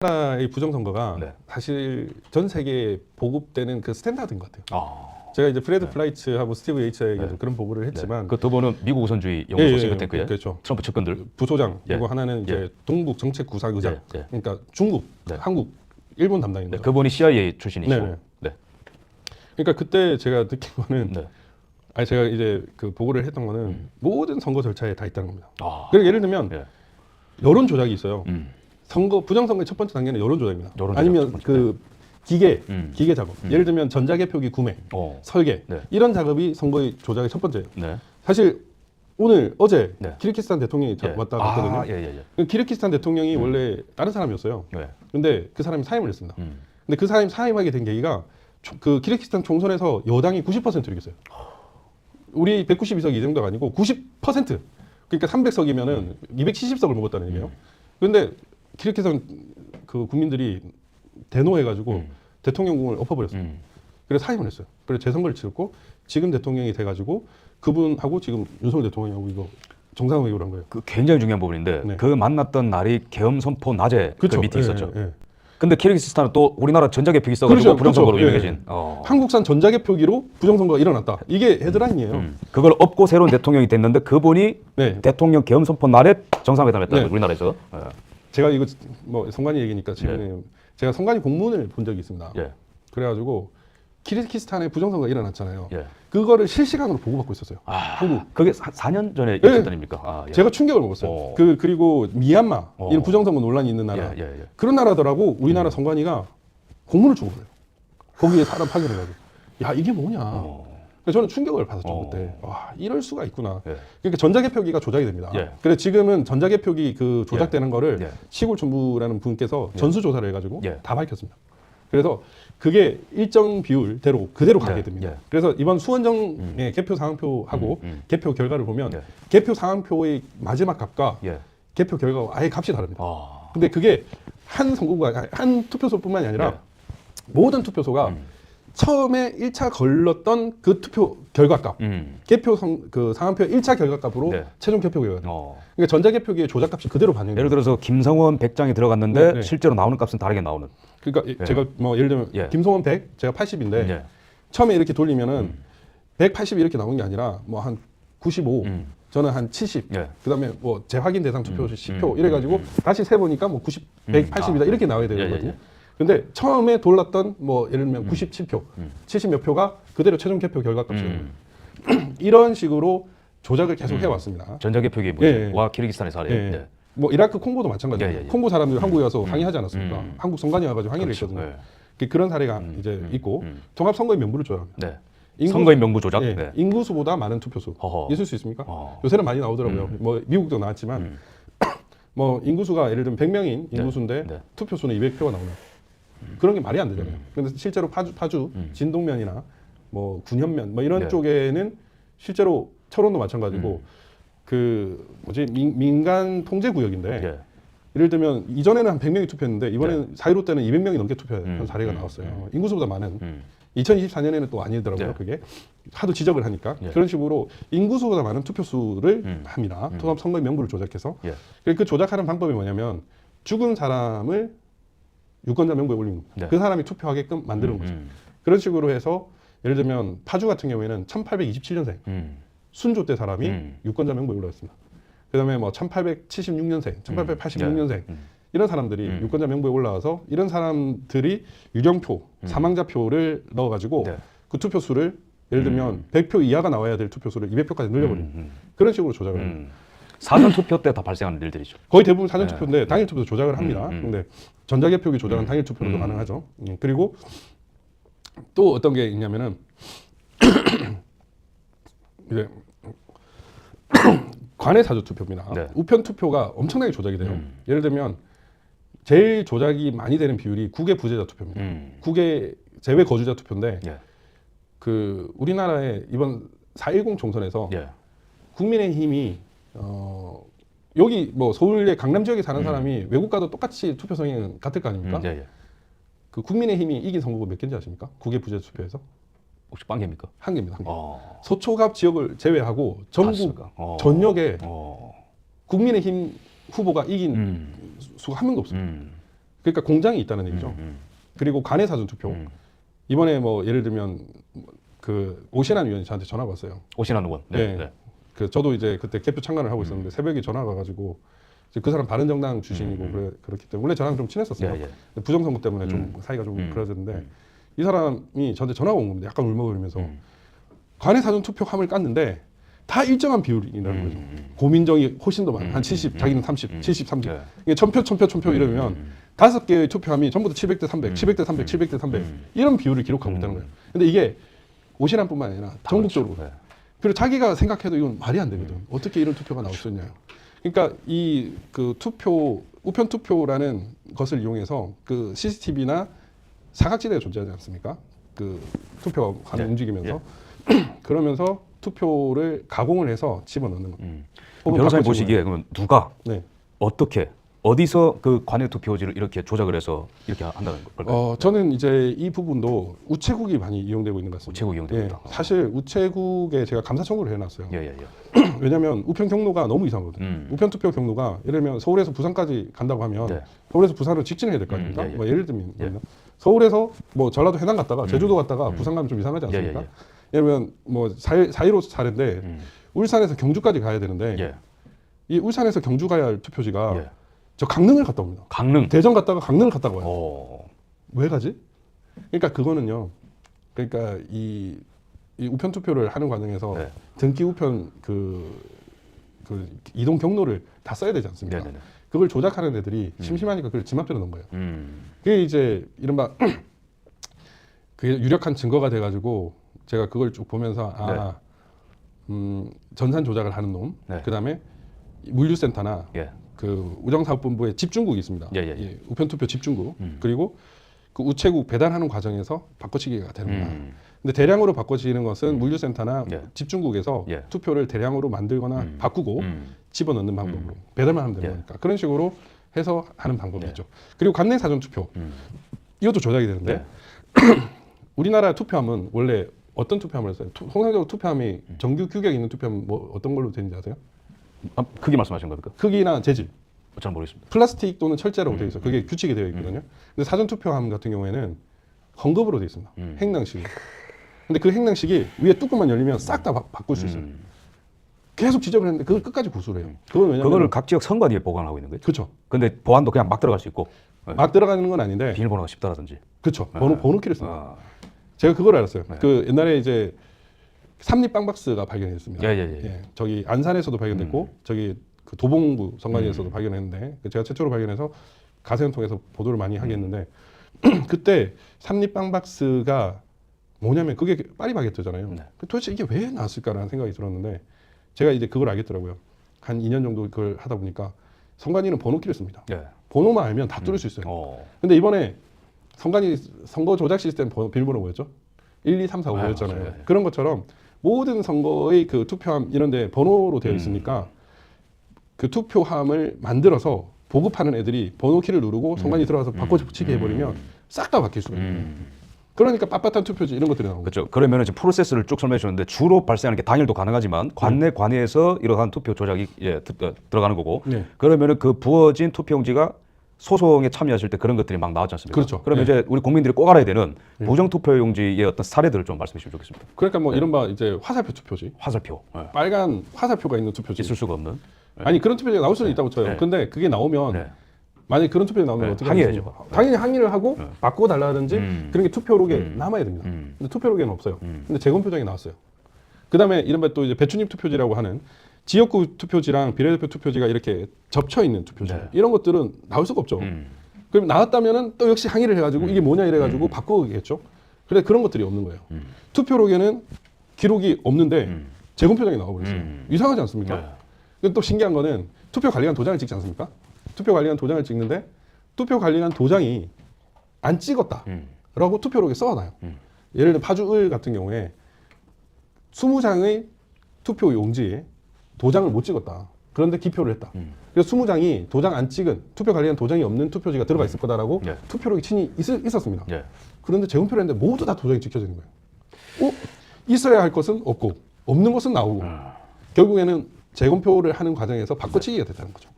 우리나라의 부정선거가 네. 사실 전 세계에 보급되는 그 스탠다드인 것 같아요. 아. 제가 이제 프레드 네. 플라이츠하고 스티브 H에게도 네. 그런 보고를 했지만 네. 그 두 분은 미국 우선주의 연구소 싱크탱크의 그렇죠. 트럼프 측근들. 부소장 그리고 예. 하나는 이제 예. 동북 정책 구상 의장. 예. 예. 그러니까 중국, 네. 한국, 일본 담당입니다. 네. 그분이 CIA 출신이시고. 네네. 네. 그러니까 그때 제가 느낀 거는 네. 아니 제가 이제 그 보고를 했던 거는 모든 선거 절차에 다 있다는 겁니다. 아. 그러니까 예를 들면 예. 여론 조작이 있어요. 음. 선거 부정선거의 첫 번째 단계는 여론 조작입니다. 여론 조작 아니면 첫 번째. 그 기계 작업. 예를 들면 전자개표기 구매, 설계 네. 이런 작업이 선거의 조작의 첫 번째예요. 네. 사실 어제 네. 키르기스탄 대통령이 예. 왔다 갔거든요. 아, 예, 예, 예. 그 키르기스탄 대통령이 원래 다른 사람이었어요. 네. 근데 그 사람이 사임을 했습니다. 음. 근데 그 사람이 사임하게 된 계기가 그 키르기스탄 총선에서 여당이 90%를 이겼어요. 우리 192석이 이 정도가 아니고 90%. 그러니까 300석이면은 270석을 먹었다는 얘기예요. 그런데 키르기스탄 그 국민들이 대노해가지고 대통령궁을 엎어버렸어요. 그래서 사임을 했어요. 그래서 재선거를 치렀고 지금 대통령이 돼가지고 그분하고 지금 윤석열 대통령하고 이거 정상회의를 한 거예요. 그 굉장히 중요한 부분인데 네. 그 만났던 날이 계엄 선포 낮에 그 그쵸? 미팅이 있었죠. 예, 예. 근데 키르기스탄은 또 우리나라 전자개표기 써가지고 그렇죠, 부정선거로 그렇죠. 유명해진. 예. 한국산 전자개표기로 부정선거가 일어났다. 이게 헤드라인이에요. 그걸 업고 새로운 대통령이 됐는데 그분이 네. 대통령 계엄 선포 날에 정상회담했다는 네. 거죠, 우리나라에서. 예. 제가 이거 뭐 성관이 얘기니까 지금 제가 성관이 공문을 본 적이 있습니다. 예. 그래가지고 키르기스탄에 부정선거가 일어났잖아요. 예. 그거를 실시간으로 보고받고 있었어요. 아, 한국. 그게 4년 전에 예. 있었던 일입니까? 아, 예. 제가 충격을 먹었어요. 그리고 미얀마 이런 부정선거 논란이 있는 나라 예, 예, 예. 그런 나라더라고. 우리나라 성관이가 공문을 주고 그래요. 거기에 사람 파견을 가지고 야 이게 뭐냐. 그래서 저는 충격을 받았죠 그때. 와 이럴 수가 있구나. 예. 그러니까 전자개표기가 조작이 됩니다. 예. 그래서 지금은 전자개표기 그 조작되는 거를 예. 시골정부라는 분께서 전수조사를 해가지고 예. 다 밝혔습니다. 그래서 그게 일정 비율대로 그대로 가게 예. 됩니다. 예. 그래서 이번 수원정의 개표 상황표하고 개표 결과를 보면 예. 개표 상황표의 마지막 값과 예. 개표 결과가 아예 값이 다릅니다. 아. 근데 그게 한 선거가 한 투표소뿐만이 아니라 모든 투표소가 처음에 1차 걸렀던 그 투표 결과값, 개표 그 상황표 1차 결과값으로 네. 최종 개표 결과. 그러니까 전자개표기의 조작값이 그대로 반영돼요. 예를 들어서 김성원 100장이 들어갔는데 네, 네. 실제로 나오는 값은 다르게 나오는. 그러니까 예. 제가 뭐 예를 들면 예. 김성원 100, 제가 80인데 예. 처음에 이렇게 돌리면은 180 이렇게 나오는 게 아니라 뭐 한 95, 저는 한 70. 예. 그다음에 뭐 재확인 대상 투표 10표 이래가지고 다시 세 보니까 뭐 90, 180이다 이렇게 나와야 되거든요. 근데 처음에 돌렸던 뭐 예를 들면 97표, 70 몇 표가 그대로 최종 개표 결과값이에요. 이런 식으로 조작을 계속 해왔습니다. 전자개표기 문제와 키르기스탄의 사례. 예. 네. 뭐 이라크 콩고도 마찬가지예요. 예, 예, 예. 콩고 사람들 한국에 와서 항의하지 않았습니까? 한국 선관위 와가지고 항의를 그렇죠. 했거든요. 예. 그런 사례가 이제 있고 통합선거의 명부를 조작합니다. 네. 선거인 명부 조작. 예, 네. 인구수보다 많은 투표수 허허. 있을 수 있습니까? 요새는 많이 나오더라고요. 뭐 미국도 나왔지만 뭐 인구수가 예를 들면 100명인 인구수인데 네. 투표수는 200표가 나오는 그런 게 말이 안 되잖아요. 근데 실제로 파주 진동면이나 뭐 군현면 뭐 이런 네. 쪽에는 실제로 철원도 마찬가지고 그 뭐지 민간 통제 구역인데 예. 예를 들면 이전에는 한 100명이 투표했는데 이번에는 4.15 때는 200명이 넘게 투표한 사례가 나왔어요. 인구수보다 많은. 2024년에는 또 아니더라고요. 네. 그게 하도 지적을 하니까 예. 그런 식으로 인구수보다 많은 투표수를 합니다. 통합 선거의 명부를 조작해서 예. 그 조작하는 방법이 뭐냐면 죽은 사람을 유권자 명부에 올리는 겁니다. 네. 그 사람이 투표하게끔 만드는 거죠. 그런 식으로 해서 예를 들면 파주 같은 경우에는 1827년생 순조 때 사람이 유권자 명부에 올라왔습니다. 그다음에 뭐 1876년생, 1886년생 이런 사람들이 유권자 명부에 올라와서 이런 사람들이 유령표, 사망자표를 넣어가지고 네. 그 투표수를 예를 들면 100표 이하가 나와야 될 투표수를 200표까지 늘려버립니다. 그런 식으로 조작을 합니다. 사전 투표 때 다 발생하는 일들이죠. 거의 대부분 사전 투표인데 당일 투표도 조작을 합니다. 근데 전자개표기 조작은 당일 투표로도 가능하죠. 그리고 또 어떤 게 있냐면은 이제 관외 사주 투표입니다. 네. 우편 투표가 엄청나게 조작이 돼요. 예를 들면 제일 조작이 많이 되는 비율이 국외 부재자 투표입니다. 국외 제외 거주자 투표인데 예. 그 우리나라의 이번 4.10 총선에서 예. 국민의힘이 여기 뭐 서울의 강남 지역에 사는 사람이 외국 가도 똑같이 투표 성향은 같을 거 아닙니까? 예, 예. 그 국민의힘이 이긴 선거가 몇 개인지 아십니까? 국외 부재자 투표에서 혹시 빵개입니까? 한 개입니다. 한 개. 서초갑 지역을 제외하고 전국 맞습니까? 전역에 국민의힘 후보가 이긴 수가 한 명도 없어요. 그러니까 공장이 있다는 얘기죠. 그리고 관내 사전 투표. 이번에 뭐 예를 들면 그 오신환 의원이 저한테 전화가 왔어요. 오신환 의원. 네. 네. 그 저도 이제 그때 개표 참관을 하고 있었는데 새벽에 전화가 와가지고 이제 그 사람 바른정당 출신이고 그렇기 때문에 원래 저랑 좀 친했었어요. 예, 예. 근데 부정선거 때문에 좀 사이가 좀 그러졌는데 이 사람이 저한테 전화가 온 겁니다. 약간 울먹이면서 관내 사전 투표함을 깠는데 다 일정한 비율이라는 거죠. 고민정이 훨씬 더 많아. 한 70, 자기는 30, 70, 30. 예. 이게 1000표 이러면 5개의 투표함이 전부 다 700대 300, 700대 300, 700대 300 이런 비율을 기록하고 있다는 거예요. 근데 이게 오신환뿐만 아니라 전국적으로. 그렇죠. 네. 그리고 자기가 생각해도 이건 말이 안 되거든. 어떻게 이런 투표가 나올 수 있냐요. 그러니까 이 그 투표 우편 투표라는 것을 이용해서 그 CCTV나 사각지대가 존재하지 않습니까? 그 투표가 가는 네. 움직이면서 그러면서 투표를 가공을 해서 집어넣는 거. 변호사님 보시기에 그러면 누가 네. 어떻게 어디서 그 관내 투표지를 이렇게 조작을 해서 이렇게 한다는 걸까요? 저는 이제 이 부분도 우체국이 많이 이용되고 있는 것 같습니다. 우체국 이용되고 예, 있다. 사실 우체국에 제가 감사 청구를 해놨어요. 예. 왜냐하면 우편 경로가 너무 이상하거든요. 우편 투표 경로가 예를 들면 서울에서 부산까지 간다고 하면 네. 서울에서 부산으로 직진해야 될 거 아닙니까? 예. 뭐 예를 들면 서울에서 뭐 전라도 해남 갔다가 제주도 갔다가 부산 가면 좀 이상하지 않습니까? 예. 예를 들면 뭐 4.15 차례인데 울산에서 경주까지 가야 되는데 예. 이 울산에서 경주 가야 할 투표지가 예. 저 강릉을 갔다 옵니다. 강릉. 대전 갔다가 강릉을 갔다 와요. 오. 왜 가지? 그러니까 그거는요. 그러니까 이 우편 투표를 하는 과정에서 네. 등기 우편 그 이동 경로를 다 써야 되지 않습니까? 네네네. 그걸 조작하는 애들이 심심하니까 그걸 지맘대로 넣은 거예요. 음. 그게 이제 이른바 그게 유력한 증거가 돼가지고 제가 그걸 쭉 보면서 전산 조작을 하는 놈, 네. 그다음에 물류센터나 예. 그 우정사업본부에 집중국이 있습니다. 예. 우편투표 집중국. 그리고 그 우체국 배달하는 과정에서 바꿔치기가 되는구나. 근데 대량으로 바꿔치기는 것은 물류센터나 예. 집중국에서 예. 투표를 대량으로 만들거나 바꾸고 집어넣는 방법으로 배달만 하면 되는 예. 거니까 그런 식으로 해서 하는 방법이죠. 그리고 관내 사전 투표 이것도 조작이 되는데 우리나라 투표함은 원래 어떤 투표함을 써요? 통상적으로 투표함이 정규 규격 있는 투표함은 뭐 어떤 걸로 되는지 아세요? 크게 말씀하신 겁니까? 크기나 재질. 잘 모르겠습니다. 플라스틱 또는 철제라고 되어 있어요. 그게 규칙이 되어 있거든요. 근데 사전 투표함 같은 경우에는 헝겊으로 되어 있습니다. 행랑식. 근데 그 행랑식이 위에 뚜껑만 열리면 싹 다 바꿀 수 있어요. 계속 지적을 했는데 그걸 끝까지 고수를 해요. 그건 왜냐면 그거를 각 지역 선관위에 보관하고 있는 거죠. 그렇죠. 근데 보안도 그냥 막 들어갈 수 있고 막 들어가는 건 아닌데 비밀번호가 쉽다라든지. 그렇죠. 번호키를 씁니다. 아. 제가 그걸 알았어요. 네. 그 옛날에 이제 삼립 빵박스가 발견됐습니다. 예. 저기 안산에서도 발견됐고 저기 그 도봉구 선관위에서도 발견했는데 제가 최초로 발견해서 가세현 통해서 보도를 많이 하게 했는데 그때 삼립 빵박스가 뭐냐면 그게 파리바게뜨잖아요. 네. 도대체 이게 왜 나왔을까라는 생각이 들었는데 제가 이제 그걸 알겠더라고요. 한 2년 정도 그걸 하다 보니까 선관위는 번호키를 씁니다. 예. 번호만 알면 다 뚫을 수 있어요. 근데 이번에 선관위 선거 조작 시스템 비밀번호 뭐였죠? 1, 2, 3, 4, 5였잖아요. 맞아요. 그런 것처럼 모든 선거의 그 투표함 이런데 번호로 되어 있으니까 그 투표함을 만들어서 보급하는 애들이 번호키를 누르고 선관위 들어가서 바꿔치기 해버리면 싹 다 바뀔 수가 있어요. 그러니까 빳빳한 투표지 이런 것들이 나오고. 그렇죠. 그러면 이제 프로세스를 쭉 설명해 주는데 주로 발생하는 게 당일도 가능하지만 관내에서 이러한 투표 조작이 들어가는 거고. 네. 그러면은 그 부어진 투표용지가 소송에 참여하실 때 그런 것들이 막 나왔지 않습니까? 그렇죠. 그러면 이제 우리 국민들이 꼭 알아야 되는 부정 투표용지의 어떤 사례들을 좀 말씀해 주시면 좋겠습니다. 그러니까 뭐 이른바 이제 화살표 투표지. 화살표. 예. 빨간 화살표가 있는 투표지. 있을 수가 없는. 아니 그런 투표지가 나올 수는 있다고 쳐요. 네. 근데 그게 나오면 네. 만약에 그런 투표가 나오면 네, 어떻게 항의해야죠. 하겠습니까? 당연히 항의를 하고 바꿔달라든지 그런 게 투표록에 남아야 됩니다. 근데 투표록에는 없어요. 근데 재검표장이 나왔어요. 그 다음에 이른바 또 이제 배추잎 투표지라고 하는 지역구 투표지랑 비례대표 투표지가 이렇게 접쳐 있는 투표지. 네. 이런 것들은 나올 수가 없죠. 그럼 나왔다면은 또 역시 항의를 해가지고 이게 뭐냐 이래가지고 바꾸겠죠. 근데 그런 것들이 없는 거예요. 투표록에는 기록이 없는데 재검표장이 나와버렸어요. 이상하지 않습니까? 네. 근데 또 신기한 거는 투표관리관 도장을 찍지 않습니까? 투표관리관 도장을 찍는데 투표관리관 도장이 안 찍었다라고 투표록에 써놔요. 예를 들어 파주을 같은 경우에 20장의 투표 용지에 도장을 못 찍었다. 그런데 기표를 했다. 그래서 20장이 도장 안 찍은 투표관리관 도장이 없는 투표지가 들어가 있을 거다라고 네. 투표록이 친히 있었습니다. 예. 그런데 재검표를 했는데 모두 다 도장이 찍혀지는 거예요. 있어야 할 것은 없고 없는 것은 나오고 결국에는 재검표를 하는 과정에서 바꿔치기가 됐다는 거죠.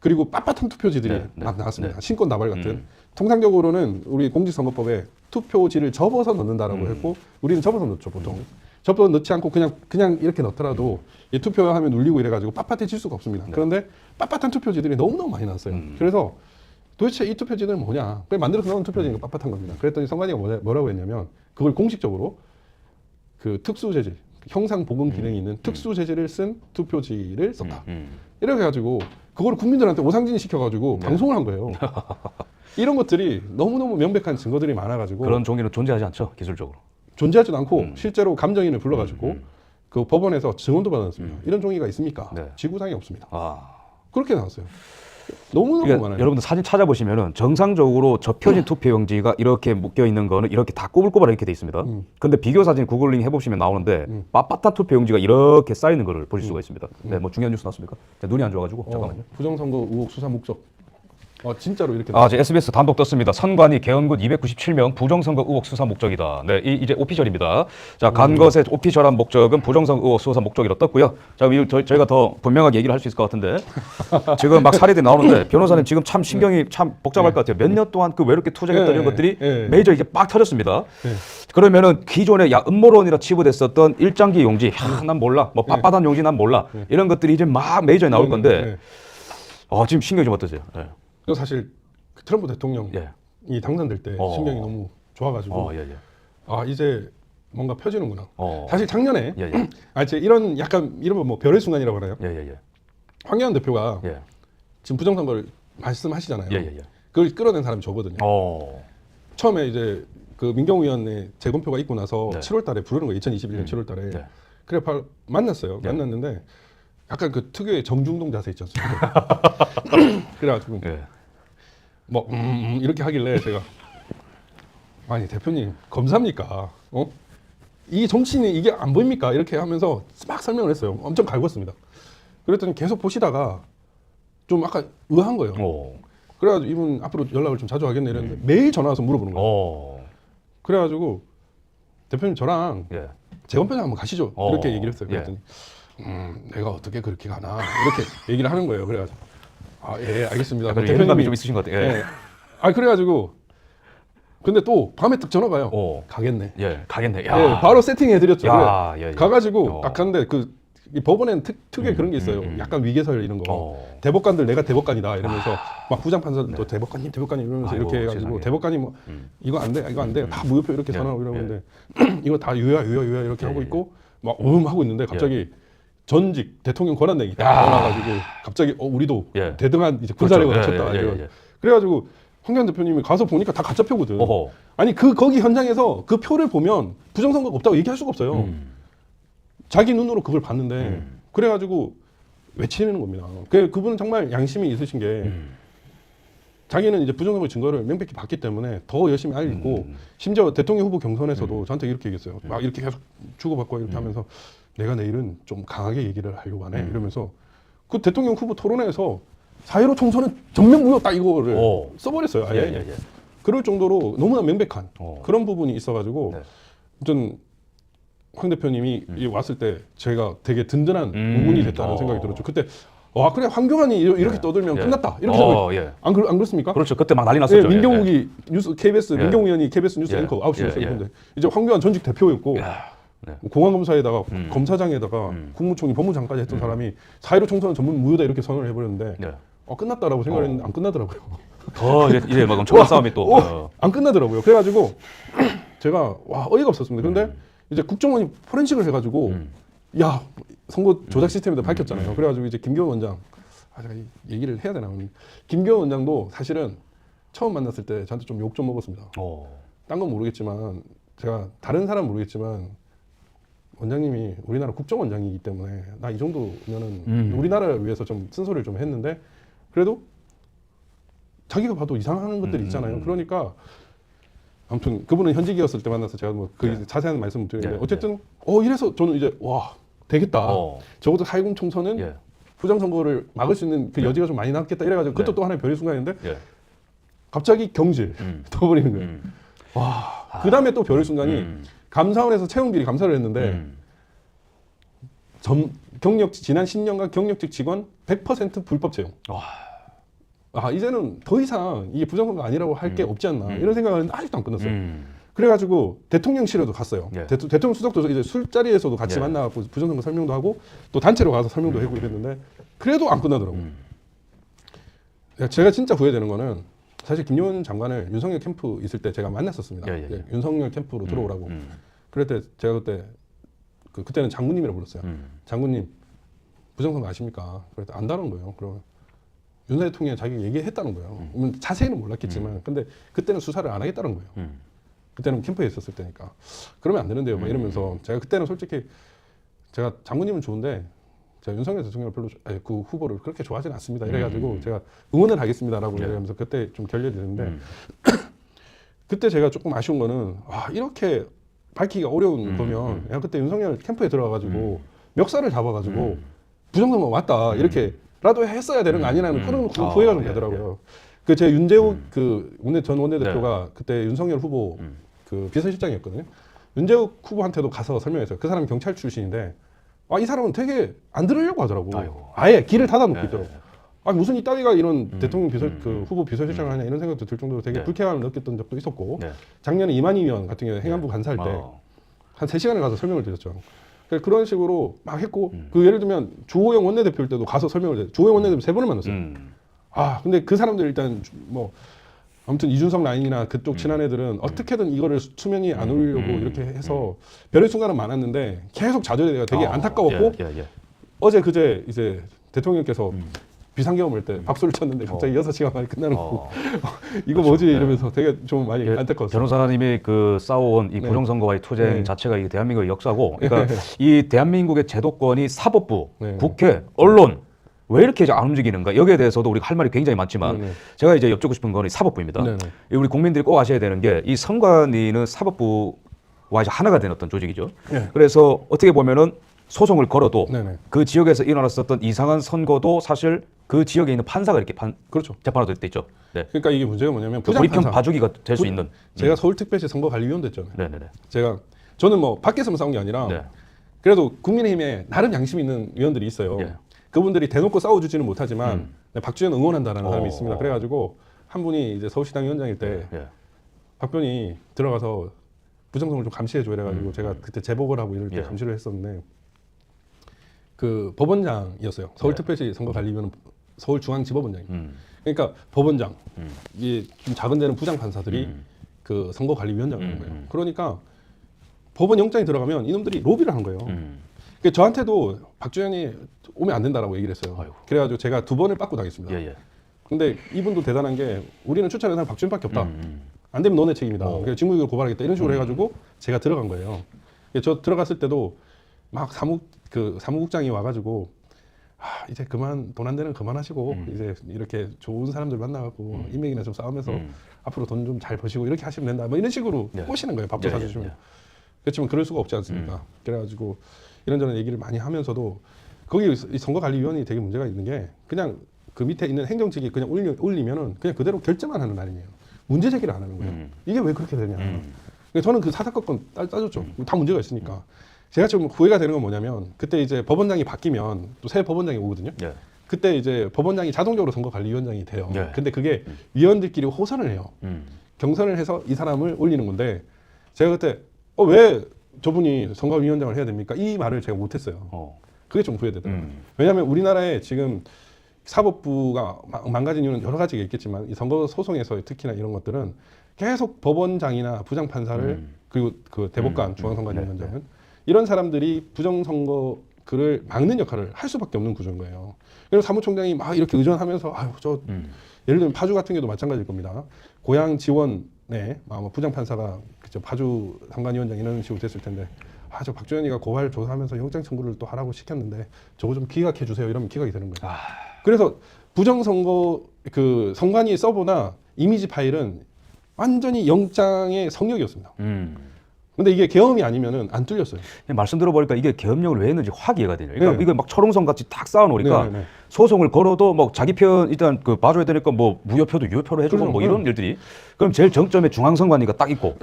그리고 빳빳한 투표지들이 막 나왔습니다. 신권 나발 같은. 통상적으로는 우리 공직선거법에 투표지를 접어서 넣는다라고 했고 우리는 접어서 넣죠 보통. 접어서 넣지 않고 그냥 이렇게 넣더라도 이 투표하면 눌리고 이래가지고 빳빳해질 수가 없습니다. 그런데 빳빳한 투표지들이 너무너무 많이 나왔어요. 그래서 도대체 이 투표지는 뭐냐? 그냥 만들어서 나온 투표지니까 빳빳한 겁니다. 그랬더니 선관위가 뭐라고 했냐면 그걸 공식적으로 그 특수재질, 형상 복원 기능이 있는 특수재질을 쓴 투표지를 썼다. 이렇게 해가지고 그걸 국민들한테 오상진 시켜가지고 방송을 한 거예요. 이런 것들이 너무너무 명백한 증거들이 많아가지고 그런 종이는 존재하지 않죠 기술적으로. 존재하지도 않고 실제로 감정인을 불러가지고 그 법원에서 증언도 받았습니다. 이런 종이가 있습니까? 지구상에 없습니다. 그렇게 나왔어요. 너무너무 그러니까 많아요. 여러분들 사진 찾아보시면은 정상적으로 접혀진 투표용지가 이렇게 묶여 있는 거는 이렇게 다 꼬불꼬불 이렇게 돼 있습니다. 근데 비교 사진 구글링 해보시면 나오는데 빳빳한 투표용지가 이렇게 쌓이는 거를 보실 수가 있습니다. 네, 뭐 중요한 뉴스 나왔습니까? 눈이 안 좋아가지고 잠깐만요. 부정선거 의혹 수사 목적. 진짜로 이렇게. 제 SBS 단독 떴습니다. 선관위 개헌군 297명 부정선거 의혹 수사 목적이다. 네, 이제 오피셜입니다. 자, 간 것의 오피셜한 목적은 부정선거 의혹 수사 목적이라 떴고요. 자, 저희가 더 분명하게 얘기를 할 수 있을 것 같은데 지금 막 사례들이 나오는데 변호사는 지금 참 신경이 참 복잡할 것 같아요. 몇 년 동안 그 왜 이렇게 투쟁했던 이런 것들이 메이저 이게 빡 터졌습니다. 그러면은 기존에 음모론이라 치부됐었던 일장기 용지, 난 몰라, 뭐 빳빳한 용지 난 몰라 이런 것들이 이제 막 메이저에 나올 건데 지금 신경이 좀 어떠세요? 네. 사실 트럼프 대통령이 당선될 때 신경이 너무 좋아가지고 이제 뭔가 펴지는구나. 사실 작년에 이런 약간 이런 뭐 별의 순간이라고 하나요? 황교안 대표가 지금 부정선거를 말씀하시잖아요. 그걸 끌어낸 사람이 저거든요. 처음에 이제 그 민경위원회 재검표가 있고 나서 7월달에 부르는 거예요. 2021년 7월달에. 그래 만났어요. 만났는데 약간 그 특유의 정중동 자세 있지 않습니까? 그래가지고 뭐 이렇게 하길래 제가 아니 대표님 검사입니까? 이 정치인이 이게 안 보입니까? 이렇게 하면서 막 설명을 했어요. 엄청 갈궜습니다. 그랬더니 계속 보시다가 좀 약간 의아한 거예요. 그래가지고 이분 앞으로 연락을 좀 자주 하겠네 이랬는데 매일 전화 와서 물어보는 거예요. 그래가지고 대표님 저랑 재검표장 한번 가시죠. 이렇게 얘기를 했어요. 그랬더니 내가 어떻게 그렇게 가나 이렇게 얘기를 하는 거예요. 그래가지고 예 알겠습니다. 대표님이 좀 있으신 것 같아요. 그래가지고 근데 또 밤에 딱 전화가 와요. 가겠네. 가겠네. 바로 세팅해드렸죠. 그래. 가가지고 딱 갔는데 이 법원에는 특유의 그런 게 있어요. 약간 위계설 이런 거. 대법관들 내가 대법관이다 이러면서 막 부장판사도 대법관님 이러면서 이렇게 해가지고 세상에. 대법관이 뭐 이거 안 돼, 이거 안 돼. 다 무효표 이렇게 선언하고 이러는데 이거 다 유효야 이렇게 하고 있고 막 하고 있는데 갑자기 전직 대통령 권한대행이 딱 나와가지고 갑자기 우리도 대등한 이제 군사력을 갖췄다. 그래가지고 황교안 대표님이 가서 보니까 다 가짜 표거든. 아니 거기 현장에서 그 표를 보면 부정선거가 없다고 얘기할 수가 없어요. 자기 눈으로 그걸 봤는데 그래가지고 외치는 겁니다. 그분은 정말 양심이 있으신 게 자기는 이제 부정선거 증거를 명백히 봤기 때문에 더 열심히 알리고 심지어 대통령 후보 경선에서도 저한테 이렇게 얘기했어요. 막 이렇게 계속 주고받고 이렇게 하면서 내가 내일은 좀 강하게 얘기를 하려고 하네 이러면서 그 대통령 후보 토론회에서 4.15 총선은 전면 무효 딱 이거를 써버렸어요. 아예. 그럴 정도로 너무나 명백한 그런 부분이 있어가지고 전 황 대표님이 왔을 때 제가 되게 든든한 우문이 됐다는 생각이 들었죠. 그때 그래 황교안이 이렇게 떠들면 끝났다 이렇게 생각해요. 안 그렇습니까? 그렇죠. 그때 막 난리 났었죠. 민경욱이 뉴스 KBS 민경욱 의원이 KBS 뉴스 앵커 9시 뉴스 앵커인데 이제 황교안 전직 대표였고 공안검사에다가 검사장에다가 국무총리 법무장까지 했던 사람이 4.15 총선은 전문 무효다 이렇게 선언을 해버렸는데 끝났다라고 생각을 했는데 안 끝나더라고요. 이제 막 엄청난 싸움이 또 안 끝나더라고요. 그래가지고 제가 어이가 없었습니다. 근데 이제 국정원이 포렌식을 해가지고 선거 조작 시스템에도 밝혔잖아요. 그래가지고 이제 김교원 원장 제가 얘기를 해야 되나? 김교원 원장도 사실은 처음 만났을 때 저한테 좀 욕 좀 먹었습니다. 딴 건 모르겠지만 제가 다른 사람 모르겠지만 원장님이 우리나라 국정원장이기 때문에 나 이 정도면은 우리나라를 위해서 좀 쓴소리를 좀 했는데 그래도 자기가 봐도 이상한 것들이 있잖아요. 그러니까 아무튼 그분은 현직이었을 때 만나서 제가 뭐 그 자세한 말씀을 드리는데 어쨌든 이래서 저는 이제 되겠다. 적어도 4.10 총선은 부정선거를 막을 수 있는 그 여지가 좀 많이 남겠다 이래가지고 그것도 또 하나의 별의 순간인데 갑자기 경질 떠버리는 거예요. 그 다음에 또 별의 순간이 감사원에서 채용 비리 감사를 했는데 지난 10년간 경력직 직원 100% 불법 채용. 이제는 더 이상 이게 부정선거 아니라고 할 게 없지 않나 이런 생각을 했는데 아직도 안 끝났어요. 그래가지고 대통령실에도 갔어요. 예. 대통령 수석도 이제 술자리에서도 같이 예. 만나고 부정선거 설명도 하고 또 단체로 가서 설명도 하고 이랬는데 그래도 안 끝나더라고요. 제가 진짜 후회되는 거는 사실 김용현 장관을 윤석열 캠프 있을 때 제가 만났었습니다. 예. 윤석열 캠프로 들어오라고. 그럴 때 제가 그때는 장군님이라고 불렀어요. 장군님 부정선거 아십니까? 그랬더니 안다는 거예요. 그러면 윤 대통령이 자기가 얘기했다는 거예요. 자세히는 몰랐겠지만 근데 그때는 수사를 안 하겠다는 거예요. 그때는 캠프에 있었을 때니까 그러면 안 되는데요. 막 이러면서 제가 그때는 솔직히 제가 장군님은 좋은데 제가 윤석열 대통령을 별로 그 후보를 그렇게 좋아하지는 않습니다. 이래가지고 제가 응원을 하겠습니다라고 이러면서 그때 좀 결렬됐는데 그때 제가 조금 아쉬운 거는 이렇게 밝히기가 어려운 거면 그냥 그때 윤석열 캠프에 들어가가지고 멱살을 잡아가지고 부정선거 맞다 이렇게라도 했어야 되는 거 아니냐는 그런 후회가 좀 되더라고요. 그 제 윤재욱 전 원내대표가 그때 윤석열 후보 그 비서실장이었거든요. 윤재욱 후보한테도 가서 설명했어요. 그 사람이 경찰 출신인데 이 사람은 되게 안 들으려고 하더라고. 아예 길을 닫아놓고 있더라고. 무슨 이따위가 이런 대통령 그 후보 비서실장을 하냐 이런 생각도 들 정도로 되게 불쾌감을 느꼈던 적도 있었고 작년에 이만희 의원 같은 경우에 행안부 간사할 때 한 3시간을 가서 설명을 드렸죠. 그런 식으로 막 했고 예를 들면 주호영 원내대표일 때도 가서 설명을 드렸어요. 주호영 원내대표 3번을 만났어요. 근데 그 사람들 일단 아무튼 이준석 라인이나 그쪽 친한 애들은 어떻게든 이거를 수명이 안 오르려고 이렇게 해서 별의 순간은 많았는데 계속 좌절해가 되게 안타까웠고 어제 그제 이제 대통령께서 비상경험할 때 박수를 쳤는데 갑자기 6시간 만에 끝나는 거고 이거 뭐지 이러면서 되게 좀 많이 안타까웠어요. 변호사님이 그 싸워온 이 부정선거와의 투쟁 자체가 이 대한민국의 역사고 그러니까 이 대한민국의 제도권이 사법부, 국회, 언론 왜 이렇게 안 움직이는가 여기에 대해서도 우리가 할 말이 굉장히 많지만 제가 이제 여쭙고 싶은 건 사법부입니다. 우리 국민들이 꼭 아셔야 되는 게 이 선관위는 사법부와 이제 하나가 된 어떤 조직이죠. 그래서 어떻게 보면은 소송을 걸어도 그 지역에서 일어났었던 이상한 선거도 사실 그 지역에 있는 판사가 이렇게 그렇죠. 재판하도 될 때 있죠. 그러니까 이게 문제가 뭐냐면 불이평 봐주기가 될 수 있는. 제가 서울특별시 선거관리위원 됐잖아요. 네네네. 저는 뭐 밖에서만 싸운 게 아니라 그래도 국민의힘에 나름 양심 있는 위원들이 있어요. 그분들이 대놓고 싸워주지는 못하지만 박주현 응원한다라는 사람이 있습니다. 그래가지고 한 분이 이제 서울시당 위원장일 때 박변이 들어가서 부정선거를 좀 감시해줘 이래가지고 제가 그때 제복을 하고 이럴 때 감시를 했었는데 그 법원장이었어요. 서울특별시 선거관리위원은 서울중앙지법원장이. 그러니까 법원장, 이게 좀 작은 데는 부장판사들이 그 선거관리위원장인 거예요. 그러니까 법원 영장이 들어가면 이놈들이 로비를 한 거예요. 그러니까 저한테도 박주현이 오면 안 된다라고 얘기를 했어요. 그래가지고 제가 2번을 빠꾸 당했습니다. 근데 이분도 대단한 게 우리는 추천한 사람 박주현밖에 없다. 안 되면 너네 책임이다. 그래서 직무유기를 고발하겠다. 이런 식으로 해가지고 제가 들어간 거예요. 저 들어갔을 때도 막 사무국장이 와가지고 이제 그만 돈 안 되는 그만하시고 이제 이렇게 좋은 사람들 만나갖고 인맥이나 좀 싸우면서 앞으로 돈 좀 잘 버시고 이렇게 하시면 된다. 뭐 이런 식으로 꼬시는 거예요. 밥도 사주시면. 그렇지만 그럴 수가 없지 않습니까? 그래가지고 이런저런 얘기를 많이 하면서도 거기 이 선거관리위원회 되게 문제가 있는 게 그냥 그 밑에 있는 행정직이 그냥 올리면은 그냥 그대로 결제만 하는 날이에요. 문제 제기를 안 하는 거예요. 이게 왜 그렇게 되냐. 그러니까 저는 그 사사건건 따졌죠. 다 문제가 있으니까. 제가 좀 후회가 되는 건 뭐냐면 그때 이제 법원장이 바뀌면 또 새 법원장이 오거든요. 그때 이제 법원장이 자동적으로 선거관리위원장이 돼요. 근데 그게 위원들끼리 호선을 해요. 경선을 해서 이 사람을 올리는 건데 제가 그때 왜 저분이 선거위원장을 해야 됩니까? 이 말을 제가 못했어요. 그게 좀 후회되더라고요. 왜냐하면 우리나라에 지금 사법부가 망가진 이유는 여러 가지가 있겠지만 이 선거 소송에서 특히나 이런 것들은 계속 법원장이나 부장판사를 그리고 그 대법관 중앙선관위원장은 이런 사람들이 부정선거를 막는 역할을 할 수밖에 없는 구조인 거예요. 그래서 사무총장이 막 이렇게 의존하면서 예를 들면 파주 같은 경우도 마찬가지일 겁니다. 고향 지원에 부장판사가 파주 상관위원장 이런 식으로 됐을 텐데 저 박주현이가 고발 조사하면서 영장 청구를 또 하라고 시켰는데 저거 좀 기각해 주세요. 이러면 기각이 되는 거예요. 그래서 부정선거 그 선관위 서버나 이미지 파일은 완전히 영장의 성역이었습니다. 근데 이게 계엄이 아니면은 안 뚫렸어요. 말씀 들어보니까 이게 계엄령을 왜 했는지 확 이해가 되네요. 그러니까 이거 막 철옹성 같이 딱 쌓아놓으니까 소송을 걸어도 뭐 자기 편 일단 그 봐줘야 되니까 뭐 무효표도 유효표로 해주고 뭐 이런 일들이 그럼 제일 정점에 중앙선관위가 딱 있고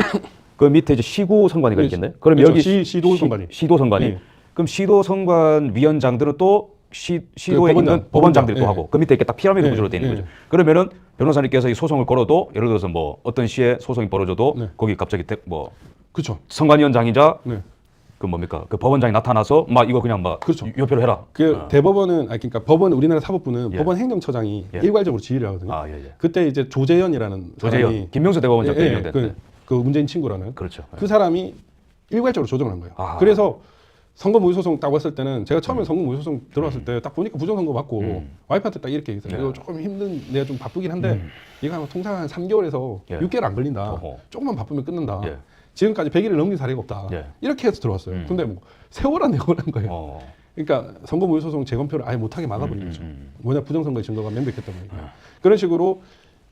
그 밑에 이제 시구선관위가 있겠네. 그럼 그렇죠. 여기 시도선관위. 시도선관위. 그럼 그럼 시도 선관 위원장들은 또 시도에 법원장, 있는 법원장들이 또 예. 하고 그 밑에 이렇게 딱 피라미드 예, 구조로 되어 있는 예. 거죠. 그러면은 변호사님께서 이 소송을 걸어도 예를 들어서 뭐 어떤 시에 소송이 벌어져도 네. 거기 갑자기 뭐 그렇죠. 선관위원장이자 네. 그 뭡니까 그 법원장이 나타나서 막 이거 그냥 막 그렇죠. 요표를 해라. 그 대법원은 그러니까 법원 우리나라 사법부는 예. 법원 행정처장이 예. 일괄적으로 지휘를 하거든요. 아, 예, 예. 그때 이제 조재현이라는 조재현, 사람이 김명수 대법원장 때 임명됐 그 문재인 친구라는 그렇죠. 그 사람이 일괄적으로 조정을 한 거예요. 아. 그래서 선거 무효 소송 딱 왔을 때는 제가 처음에 선거 무효 소송 들어왔을 때 딱 보니까 부정선거 맞고 와이프한테 딱 이렇게 얘기했어요. 네. 이거 조금 힘든 내가 좀 바쁘긴 한데 이거 하면 통상 한 3개월에서 예. 6개월 안 걸린다. 어허. 조금만 바쁘면 끝난다. 예. 지금까지 100일을 넘긴 사례가 없다. 예. 이렇게 해서 들어왔어요. 근데 뭐 세월한 내고란 거예요. 어. 그러니까 선거 무효 소송 재검표를 아예 못하게 막아버린 거죠. 뭐냐 부정선거의 증거가 명백했단 말이에요. 네. 그런 식으로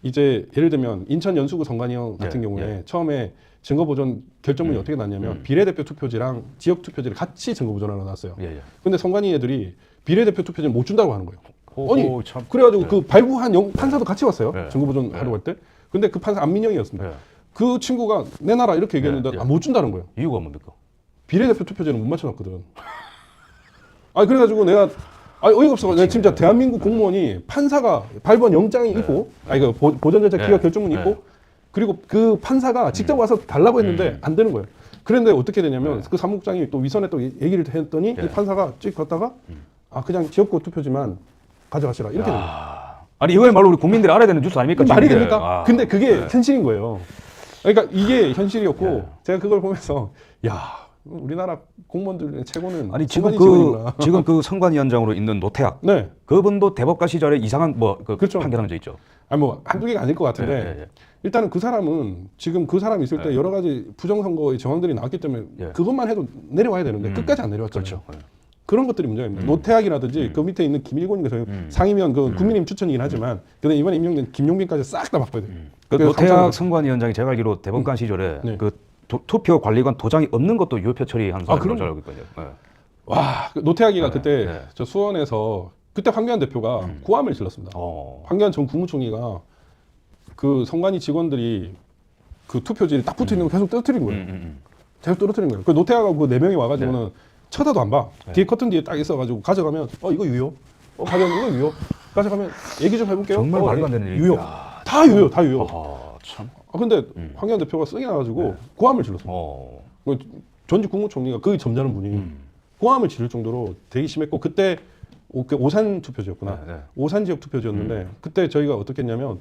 이제 예를 들면 인천 연수구 선관위원 같은 예, 경우에 처음에 증거 보존 결정문이 어떻게 났냐면 비례대표 투표지랑 지역 투표지를 같이 증거 보존하러 놨어요. 예, 예. 근데 선관위 애들이 비례대표 투표지를 못 준다고 하는 거예요. 호호, 참. 그래가지고 그 발부한 판사도 같이 왔어요. 네. 증거 보존 하러 갈 때. 근데 그 판사 안민영이었습니다. 예. 그 친구가 내놔라 이렇게 얘기했는데 예, 예. 못 준다는 거예요. 이유가 뭡니까? 비례대표 투표제는 못 맞춰놨거든. 아 그래가지고 내가 어이가 없어. 내가 진짜 대한민국 공무원이 판사가 발부한 영장이 있고, 이거 보전절차 기각 네. 결정문이 네. 있고, 그리고 그 판사가 직접 와서 달라고 했는데 안 되는 거예요. 그런데 어떻게 되냐면 그 사무국장이 또 위선에 또 얘기를 했더니 이 판사가 찍 갔다가 그냥 지역구 투표지만 가져가시라 이렇게 됩니다. 아니 이거야말로 우리 국민들이 알아야 되는 뉴스 아닙니까? 말이 지금 이게? 됩니까? 아. 근데 그게 현실인 거예요. 그러니까 이게 현실이었고 네. 제가 그걸 보면서 야 우리나라 공무원들 최고는 아니 지금 선관위 그 직원이구나. 지금 그 선관위원장으로 있는 노태학 네. 그분도 대법관 시절에 이상한 그 그렇죠. 판결한 적 있죠. 아니 뭐 한두 개가 아닐 것 같은데 예, 예, 예. 일단은 그 사람은 지금 그 사람이 있을 때 여러 가지 부정선거의 정황들이 나왔기 때문에 예. 그것만 해도 내려와야 되는데 끝까지 안 내려왔잖아요. 그렇죠. 예. 그런 것들이 문제입니다. 노태학이라든지 그 밑에 있는 김일곤인가 상임위원 그 국민의힘 추천이긴 하지만 근데 이번에 임명된 김용빈까지 싹 다 바꿔야 돼요. 그 그래서 노태학 상상을- 선관위원장이 제가 알기로 대법관 시절에 네. 그 투표 관리관 도장이 없는 것도 유효표 처리한 사람으로 그럼요. 잘 알고 있거든요. 예. 와, 그 노태학이가 네, 그때 네. 저 수원에서 그때 황교안 대표가 고함을 질렀습니다. 황교안 전 국무총리가 그 선관위 직원들이 그 투표지를 딱 붙어 있는 거 계속 떨어뜨린 거예요. 계속 떨어뜨린 거예요. 그 노태학하고 그 4명이 와가지고는 쳐다도 안 봐. 뒤에 커튼 뒤에 딱 있어가지고 가져가면 이거 유효. 가져가면 이거 유효. 가져가면 얘기 좀 해볼게요. 정말 말도 안 되는 일이다. 유효. 다 유효, 다 유효. 참. 근데 황교안 대표가 쓰게 나가지고 고함을 질렀어요. 그 전직 국무총리가 그 점잖은 분이 고함을 지를 정도로 되게 심했고 그때 그 오산 투표지였구나. 네, 네. 오산 지역 투표지였는데 그때 저희가 어떻게 했냐면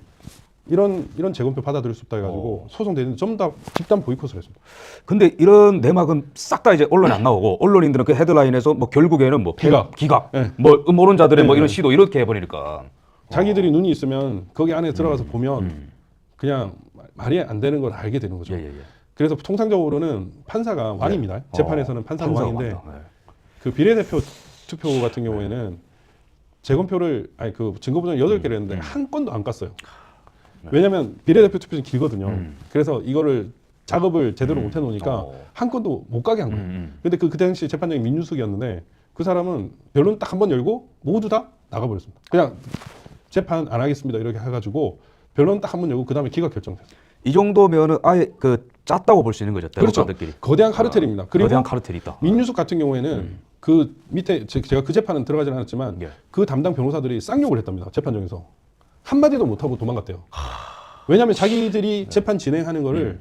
이런 재검표 받아들일 수 없다 해가지고 소송되는데 전부 다 집단 보이콧을 했습니다. 근데 이런 내막은 싹 다 이제 언론에 안 나오고 언론인들은 그 헤드라인에서 뭐 결국에는 뭐 기각, 네. 뭐 음모론자들의 뭐 네, 이런 네. 시도 이렇게 해버리니까 자기들이 눈이 있으면 거기 안에 들어가서 보면 그냥 말이 안 되는 걸 알게 되는 거죠. 예, 예, 예. 그래서 통상적으로는 판사가 왕입니다. 재판에서는 판사가 왕인데 왕이다. 네. 그 비례대표 투표 같은 경우에는 재검표를 그 증거보전 8개를 했는데 한 건도 안 깠어요. 왜냐하면 비례대표 투표는 길거든요. 그래서 이거를 작업을 제대로 못 해놓으니까 한 건도 못 가게 한 거예요. 근데 그 당시 재판장이 민유숙이었는데 그 사람은 변론 딱 한 번 열고 모두 다 나가버렸습니다. 그냥 재판 안 하겠습니다 이렇게 해가지고 변론 딱 한 번 열고 그 다음에 기각 결정됐어요. 이 정도면은 아예 그 짰다고 볼 수 있는 거죠. 그렇죠. 대법관들끼리. 거대한 카르텔입니다. 그리고 거대한 카르텔이 있다. 민유숙 같은 경우에는 그 밑에 제가 그 재판은 들어가진 않았지만 예. 그 담당 변호사들이 쌍욕을 했답니다. 재판장에서 한마디도 못하고 도망갔대요. 왜냐하면 자기들이 재판 진행하는 거를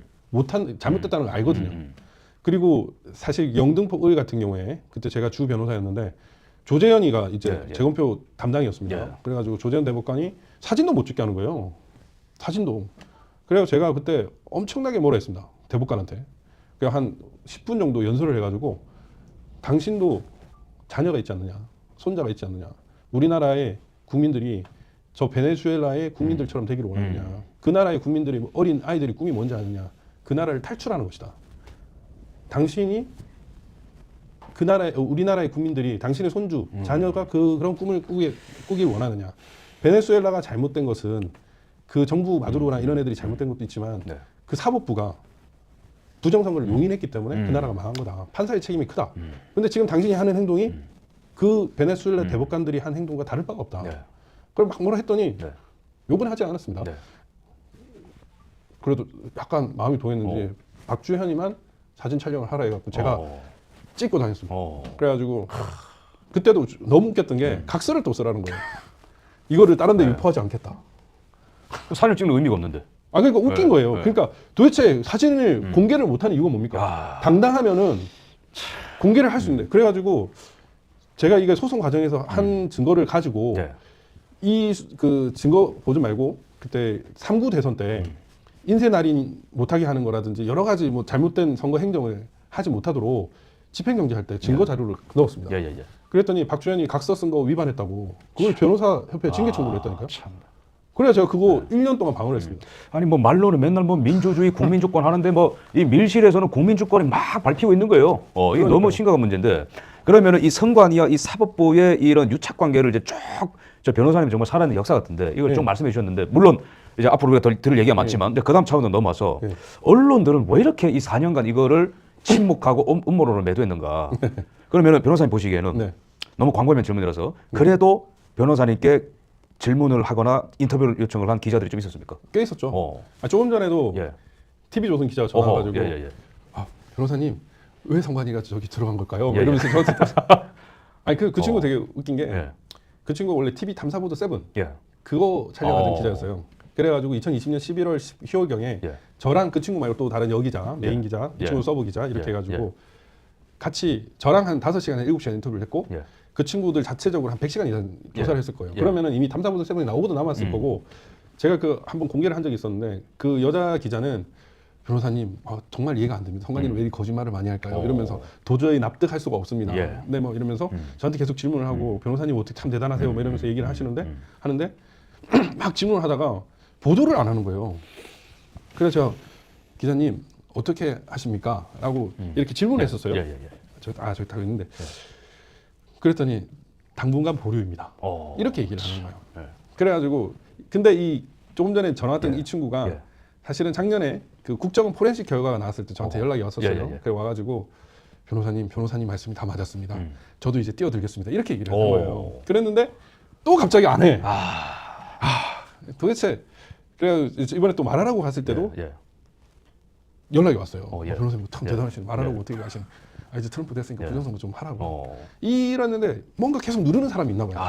잘못됐다는 걸 알거든요. 그리고 사실 영등포 의 같은 경우에 그때 제가 주 변호사였는데 조재현이가 이제 예, 예. 재검표 담당이었습니다. 예. 그래가지고 조재현 대법관이 사진도 못 찍게 하는 거예요. 사진도. 그래서 제가 그때 엄청나게 뭐라 했습니다. 대법관한테. 그냥 한 10분 정도 연설을 해가지고 당신도 자녀가 있지 않느냐, 손자가 있지 않느냐. 우리나라의 국민들이 저 베네수엘라의 국민들처럼 되기를 원하느냐. 그 나라의 국민들이 어린 아이들이 꿈이 뭔지 아느냐. 그 나라를 탈출하는 것이다. 당신이 그 나라 우리나라의 국민들이 당신의 손주, 자녀가 그런 꿈을 꾸길 원하느냐. 베네수엘라가 잘못된 것은 그 정부 마두로나 이런 애들이 잘못된 것도 있지만 네. 그 사법부가 부정선거를 용인했기 때문에 그 나라가 망한 거다. 판사의 책임이 크다. 근데 지금 당신이 하는 행동이 그 베네수엘라 대법관들이 한 행동과 다를 바가 없다. 네. 그걸 막 뭐라 했더니 네. 욕은 하지 않았습니다. 네. 그래도 약간 마음이 동했는지 박주현이만 사진 촬영을 하라 해갖고 제가 찍고 다녔습니다. 어. 그래가지고 그때도 너무 웃겼던 게 각서를 또 쓰라는 거예요. 이거를 다른 데 유포하지 않겠다. 사진을 찍는 의미가 없는데. 아 그러니까 웃긴 네, 거예요. 네. 그러니까 도대체 사진을 공개를 못하는 이유가 뭡니까? 당당하면은 공개를 할 수 있는데 그래가지고 제가 이게 소송 과정에서 한 증거를 가지고 네. 이 그 증거 보지 말고 그때 3구 대선 때 인쇄 날인 못하게 하는 거라든지 여러 가지 뭐 잘못된 선거 행정을 하지 못하도록 집행정지할 때 증거 자료를 넣었습니다. 예, 예, 예. 그랬더니 박주현이 각서 쓴 거 위반했다고 그걸 변호사 협회에 징계 청구를 했다니까요. 참. 그래서 제가 그거 1년 동안 방어를 했습니다. 아니 뭐 말로는 맨날 뭐 민주주의, 국민주권 하는데 뭐 이 밀실에서는 국민주권이 막 밟히고 있는 거예요. 이게 너무 그러니까요. 심각한 문제인데 그러면은 이 선관위와 이 사법부의 이런 유착 관계를 이제 쭉 저 변호사님 정말 살아있는 역사 같은데 이걸 좀 말씀해 주셨는데 물론 이제 앞으로 우리가 들을 얘기가 많지만 근데 그다음 차원으로 넘어와서 언론들은 왜 이렇게 이 4년간 이거를 침묵하고 음모론을 매도했는가? 그러면은 변호사님 보시기에는 네. 너무 광범위한 질문이라서 그래도 변호사님께 질문을 하거나 인터뷰를 요청을 한 기자들이 좀 있었습니까? 꽤 있었죠. 어. 조금 전에도 예. TV조선 기자가 전화 어허, 와가지고 예, 예, 예. 아, 변호사님 왜 성관이가 저기 들어간 걸까요? 예, 이러면서 저한테 아니 그 친구 되게 웃긴 게 그 예. 친구 원래 TV 탐사보도 7 예. 그거 촬영하던 어. 기자였어요. 그래가지고 2020년 11월 10월경에 예. 저랑 그 친구 말고 또 다른 여기자, 메인 기자, 이 예. 친구 서브 기자 이렇게 예. 해가지고 같이 저랑 한 5시간에 7시간 인터뷰를 했고 예. 그 친구들 자체적으로 한 100시간 이상 조사를 예. 했을 거예요. 예. 그러면은 이미 탐사보도 7이 나오고도 남았을 거고 제가 그 한번 공개를 한 적이 있었는데 그 여자 기자는 변호사님 정말 이해가 안 됩니다. 성관이는 왜 이 거짓말을 많이 할까요? 이러면서 도저히 납득할 수가 없습니다. 예. 네, 뭐 이러면서 저한테 계속 질문을 하고 변호사님 어떻게 참 대단하세요? 뭐 이러면서 얘기를 하는데 막 질문을 하다가 보도를 안 하는 거예요. 그래서 제가 기자님 어떻게 하십니까? 라고 이렇게 질문을 했었어요. 예, 예, 예. 저기 다 있는데 그랬더니 당분간 보류입니다. 이렇게 얘기를 하는 거예요. 예. 그래가지고 근데 이 조금 전에 전화 왔던 이 친구가 예. 사실은 작년에 그 국정원 포렌식 결과가 나왔을 때 저한테 연락이 왔었어요. 예, 예, 예. 그래 와가지고 변호사님 말씀이 다 맞았습니다. 저도 이제 뛰어들겠습니다. 이렇게 얘기를 한 오. 거예요. 그랬는데 또 갑자기 안 해. 도대체 그래 이번에 또 말하라고 갔을 때도 예. 연락이 왔어요. 예. 변호사님 참 예. 대단하시네. 말하라고 예. 어떻게 하시는? 이제 트럼프 됐으니까 예. 부정선거 좀 하라고. 어. 이랬는데 뭔가 계속 누르는 사람이 있나 봐요.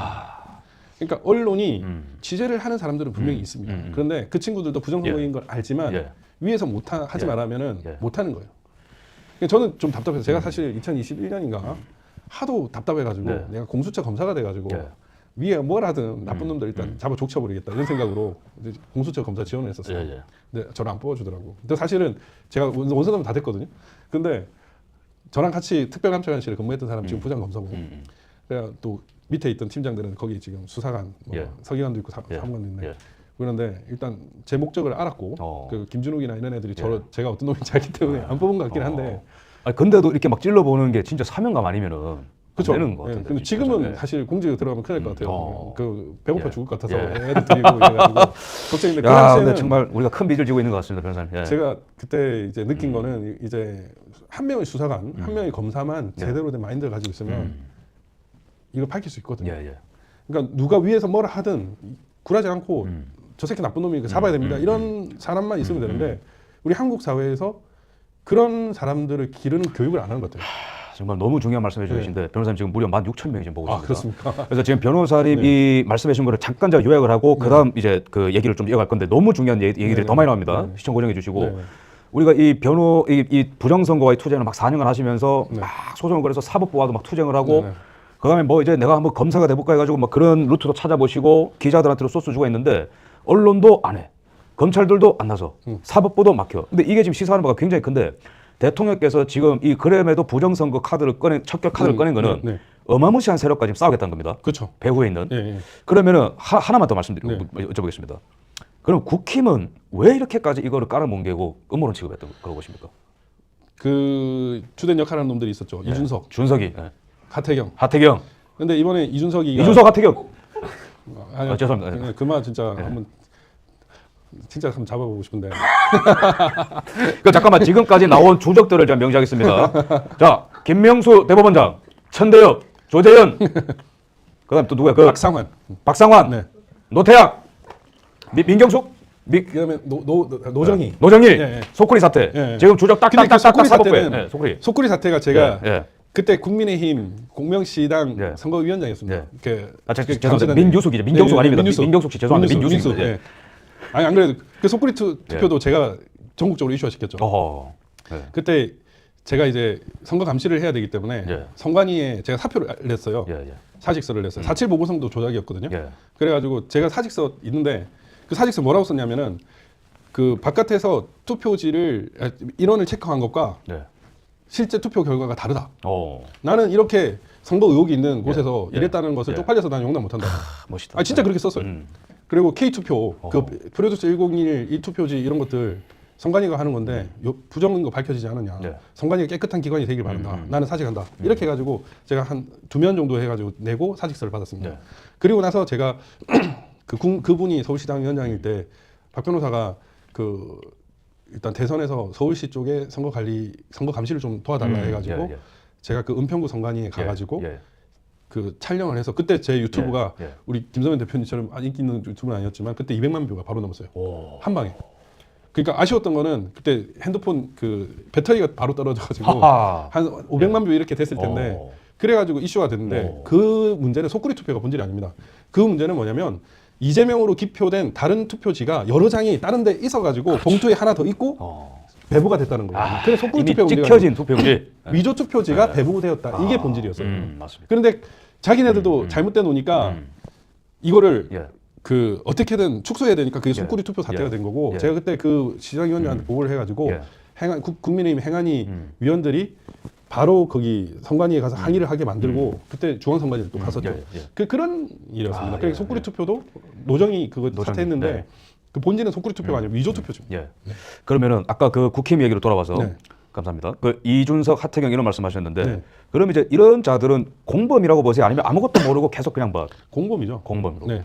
그러니까 언론이 취재를 하는 사람들은 분명히 있습니다. 그런데 그 친구들도 부정선거인 걸 알지만 예. 위에서 하지 예. 말라면은 예. 못하는 거예요. 그러니까 저는 좀 답답해서 제가 사실 2021년인가 하도 답답해가지고 네. 내가 공수처 검사가 돼가지고 예. 위에 뭘 하든 나쁜 놈들 일단 잡아 족쳐버리겠다 이런 생각으로 이제 공수처 검사 지원을 했었어요. 예, 예. 근데 저를 안 뽑아주더라고. 근데 사실은 제가 원서는 다 됐거든요. 근데 저랑 같이 특별감찰관실에 근무했던 사람 지금 부장검사고 그래야 또 밑에 있던 팀장들은 거기 지금 수사관, 뭐 예. 서기관도 있고 예. 사무관도 있네. 예. 그런데 일단 제 목적을 알았고 그 김준욱이나 이런 애들이 예. 제가 어떤 놈인지 알기 때문에 안 뽑은 것 같긴 한데 아니, 근데도 이렇게 막 찔러보는 게 진짜 사명감 아니면은 그렇죠. 안 되는 것 같은데. 근데 진짜. 지금은 예. 사실 공직에 들어가면 큰일 날 것 같아요. 그 배고파 예. 죽을 것 같아서 예. 애들 드리고 이래가지고 걱정인데 그 야, 당시에는 근데 정말 우리가 큰 빚을 지고 있는 것 같습니다, 변호사님. 예. 제가 그때 이제 느낀 거는 이제 한 명의 수사관, 한 명의 검사만 제대로 된 마인드를 가지고 있으면 이거 밝힐 수 있거든요. 예, 예. 그러니까 누가 위에서 뭐라 하든 굴하지 않고 저 새끼 나쁜 놈이니까 잡아야 됩니다. 이런 사람만 있으면 되는데 우리 한국 사회에서 그런 사람들을 기르는 교육을 안 하는 것 같아요. 정말 너무 중요한 말씀해 주신데 변호사님 지금 무려 16,000명이 지금 보고 있습니다. 그렇습니까? 그래서 지금 변호사님 이 말씀해 주신 거를 잠깐 제가 요약을 하고 그다음 이제 그 얘기를 좀 이어갈 건데 너무 중요한 얘기들이 더 많이 나옵니다. 시청 고정해 주시고 우리가 이 부정선거와의 투쟁을 막 4년간 하시면서 막 소송을 걸어서 사법부와도 막 투쟁을 하고 그다음에 뭐 이제 내가 한번 검사가 돼볼까 해가지고 막 그런 루트도 찾아보시고 기자들한테도 소스 주고 했는데 언론도 안 해. 검찰들도 안 나서 사법부도 막혀. 근데 이게 지금 시사하는 바가 굉장히 큰데 대통령께서 지금 이 그램에도 부정선거 카드를 척결 카드를 꺼낸 거는 어마무시한 세력과 지금 싸우겠다는 겁니다. 그렇죠. 배후에 있는. 예. 그러면은 하나만 더 여쭤보겠습니다. 그럼 국힘은 왜 이렇게까지 이거를 깔아뭉개고 음모론 취급했던 그런 것입니까? 그 주된 역할하는 놈들이 있었죠. 이준석, 준석이, 하태경. 하태경, 근데 이번에 이준석, 하태경. 아니, 죄송합니다. 그만 진짜 한번 잡아보고 싶은데. 그 잠깐만 지금까지 나온 주적들을 제가 명시하겠습니다. 자, 김명수 대법원장, 천대엽, 조재현, 그다음 또 누구야? 박상환, 네. 노태학, 민경숙, 그다음에 노정희, 노정일, 예. 소쿠리 사태. 예. 지금 주적 근데 그 딱딱딱딱 소쿠리 사법부에. 사태는 네, 소쿠리. 소쿠리 사태가 제가 예. 그때 국민의힘 공명시당 예. 선거위원장이었습니다. 예. 죄송합니다. 민유숙이죠. 민경숙 네, 아닙니다. 민유숙. 민경숙 씨 죄송합니다. 민유숙. 예. 아니 안 그래도 그 속구리 투표도 제가 전국적으로 이슈화시켰죠. 어허. 예. 그때 제가 이제 선거 감시를 해야 되기 때문에 예. 선관위에 제가 사표를 냈어요. 예. 사직서를 냈어요. 4.7 보궐선거도 조작이었거든요. 예. 그래가지고 제가 사직서 있는데 그 사직서 뭐라고 썼냐면은 그 바깥에서 투표지를 인원을 체크한 것과 네. 실제 투표 결과가 다르다. 어. 나는 이렇게 선거 의혹이 있는 곳에서 예. 이랬다는 것을 예. 쪽팔려서 나는 용납 못한다. 멋있다. 아 진짜 그렇게 썼어요. 그리고 K투표, 그 프로듀스 1001 이 투표지 이런 것들 선관위가 하는 건데 부정거 밝혀지지 않느냐. 네. 선관위가 깨끗한 기관이 되길 바란다. 나는 사직한다. 이렇게 해가지고 제가 한 2면 정도 해가지고 내고 사직서를 받았습니다. 네. 그리고 나서 제가 그분이 서울시당 위원장일 때 박 변호사가 그 일단 대선에서 서울시 쪽에 선거 감시를 좀 도와달라 해가지고 제가 그 은평구 선관위에 가가지고 그 촬영을 해서 그때 제 유튜브가 우리 김성현 대표님처럼 인기 있는 유튜브는 아니었지만 그때 200만 뷰가 바로 넘었어요. 오. 한 방에. 그러니까 아쉬웠던 거는 그때 핸드폰 그 배터리가 바로 떨어져가지고 하하. 한 500만 뷰 이렇게 됐을 텐데 그래가지고 이슈가 됐는데 그 문제는 속구리 투표가 본질이 아닙니다. 그 문제는 뭐냐면 이재명으로 기표된 다른 투표지가 여러 장이 다른 데 있어가지고 봉투에 하나 더 있고 배부가 됐다는 거예요. 그래서 속구리 이미 투표 문제가 찍혀진 투표지. 위조 투표지가 배부되었다. 이게 본질이었어요. 맞습니다. 그런데 자기네들도 잘못돼 놓으니까 이거를 예. 그 어떻게든 축소해야 되니까 그게 속구리 투표 사태가 된 거고 제가 그때 그 시장위원장한테 보고를 해가지고 국민의힘 행안위 위원들이 바로 거기 선관위에 가서 항의를 하게 만들고 그때 중앙선관위를 또 갔었죠. 그런 일이었습니다. 그래서 속구리 투표도 노정이 그거 사퇴했는데 그 본질은 속구리 투표가 아니라 위조 투표죠. 그러면은 아까 그 국힘 얘기로 돌아와서 네. 감사합니다. 그 이준석, 하태경 이런 말씀하셨는데 네. 그럼 이제 이런 자들은 공범이라고 보세요? 아니면 아무것도 모르고 계속 그냥 뭐 공범이죠. 공범으로? 네.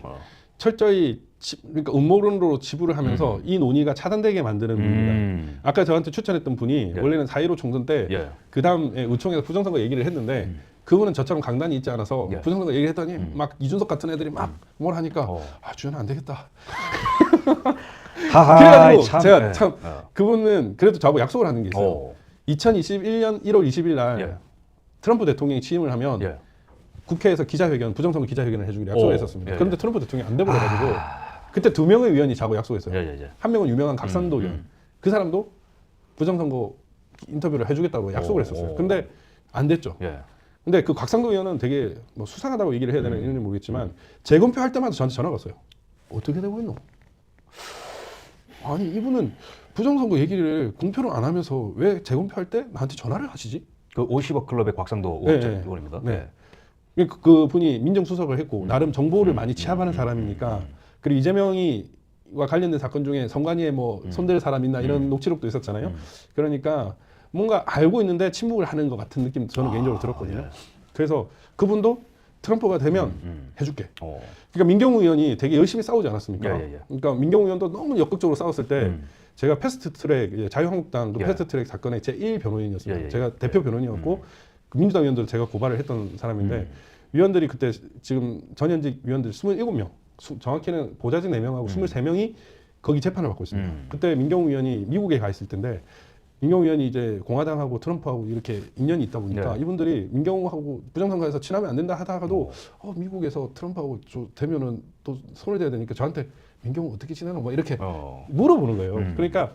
철저히 그러니까 음모론으로 치부를 하면서 이 논의가 차단되게 만드는 논의입니다. 아까 저한테 추천했던 분이 원래는 4.15 총선 때 그 다음에 의총에서 부정선거 얘기를 했는데 그분은 저처럼 강단이 있지 않아서 부정선거 얘기를 했더니 막 이준석 같은 애들이 막 뭘 하니까 아 주연은 안 되겠다. 하하, 그래가지고 제가 참 그분은 그래도 저하고 약속을 하는 게 있어요. 2021년 1월 20일 날 트럼프 대통령이 취임을 하면 국회에서 부정선거 기자회견을 해주기로 약속을 했었습니다. 그런데 트럼프 대통령이 안 돼버려가지고 그때 2명의 위원이 자고 약속했어요. 한 명은 유명한 각선도 위원. 그 사람도 부정선거 인터뷰를 해주겠다고 약속을 했었어요. 근데 안 됐죠. 근데 그 곽상도 의원은 되게 뭐 수상하다고 얘기를 해야 되는 이유는 모르겠지만 재검표 할 때마다 저한테 전화가 왔어요. 어떻게 되고 있노? 아니 이분은 부정선거 얘기를 공표를 안 하면서 왜 재검표 할 때 나한테 전화를 하시지? 그 50억 클럽의 곽상도 의원입니다. 그 분이 민정수석을 했고 나름 정보를 많이 취합하는 사람이니까 그리고 이재명이와 관련된 사건 중에 선관위에 뭐 손댈 사람 있나 이런 녹취록도 있었잖아요. 그러니까 뭔가 알고 있는데 침묵을 하는 것 같은 느낌 저는 개인적으로 들었거든요. 그래서 그분도 트럼프가 되면 해줄게. 그러니까 민경우 의원이 되게 열심히 싸우지 않았습니까? 그러니까 민경우 의원도 너무 적극적으로 싸웠을 때 제가 패스트트랙 자유한국당도 패스트트랙 사건의 제1 변호인이었습니다. 제가 대표 변호인이었고 그 민주당 의원들 제가 고발을 했던 사람인데 위원들이 그때 지금 전현직 위원들 27명 정확히는 보좌진 4명하고 23명이 거기 재판을 받고 있습니다. 그때 민경우 의원이 미국에 가 있을 텐데 민경우 의원이 이제 공화당하고 트럼프하고 이렇게 인연이 있다 보니까 이분들이 민경우하고 부정선거에서 친하면 안 된다 하다가도 미국에서 트럼프하고 되면은 또 손을 대야 되니까 저한테 민경우 어떻게 지내나 뭐 이렇게 물어보는 거예요. 그러니까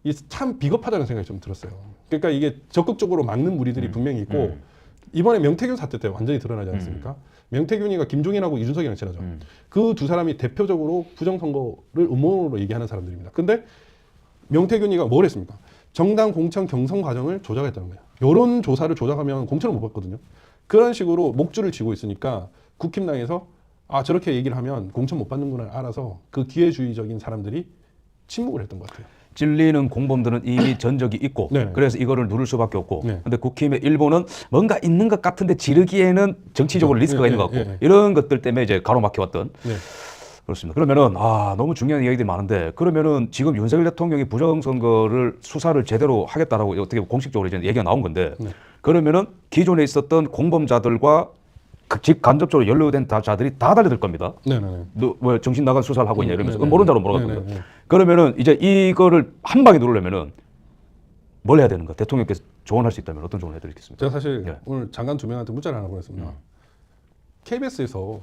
이 참 비겁하다는 생각이 좀 들었어요. 그러니까 이게 적극적으로 막는 무리들이 분명히 있고 이번에 명태균 사태 때 완전히 드러나지 않습니까? 명태균이가 김종인하고 이준석이랑 친하죠. 그 두 사람이 대표적으로 부정선거를 음모론으로 얘기하는 사람들입니다. 근데 명태균이가 뭘 했습니까? 정당 공천 경선 과정을 조작했다는 거예요. 여론 조사를 조작하면 공천을 못 받거든요. 그런 식으로 목줄을 쥐고 있으니까 국힘당에서 저렇게 얘기를 하면 공천 못 받는구나 알아서 그 기회주의적인 사람들이 침묵을 했던 것 같아요. 찔리는 공범들은 이미 전적이 있고 그래서 이거를 누를 수밖에 없고 근데 국힘의 일부는 뭔가 있는 것 같은데 지르기에는 정치적으로 리스크가 있는 것 같고 이런 것들 때문에 이제 가로막혀왔던 그렇습니다. 그러면은 너무 중요한 이야기들이 많은데 그러면은 지금 윤석열 대통령이 부정선거를 수사를 제대로 하겠다라고 어떻게 공식적으로 이제 얘기가 나온 건데 그러면은 기존에 있었던 공범자들과 간접적으로 연루된 자들이 다 달려들 겁니다. 너 뭐 정신 나간 수사를 하고 있냐 이러면서 모른 자로 몰아갔거든요. 그러면은 이제 이거를 한 방에 누르려면은 뭘 해야 되는가? 대통령께서 조언할 수 있다면 어떤 조언을 해드리겠습니까? 제가 사실 예. 오늘 장관 2명한테 문자를 하나 보냈습니다. KBS에서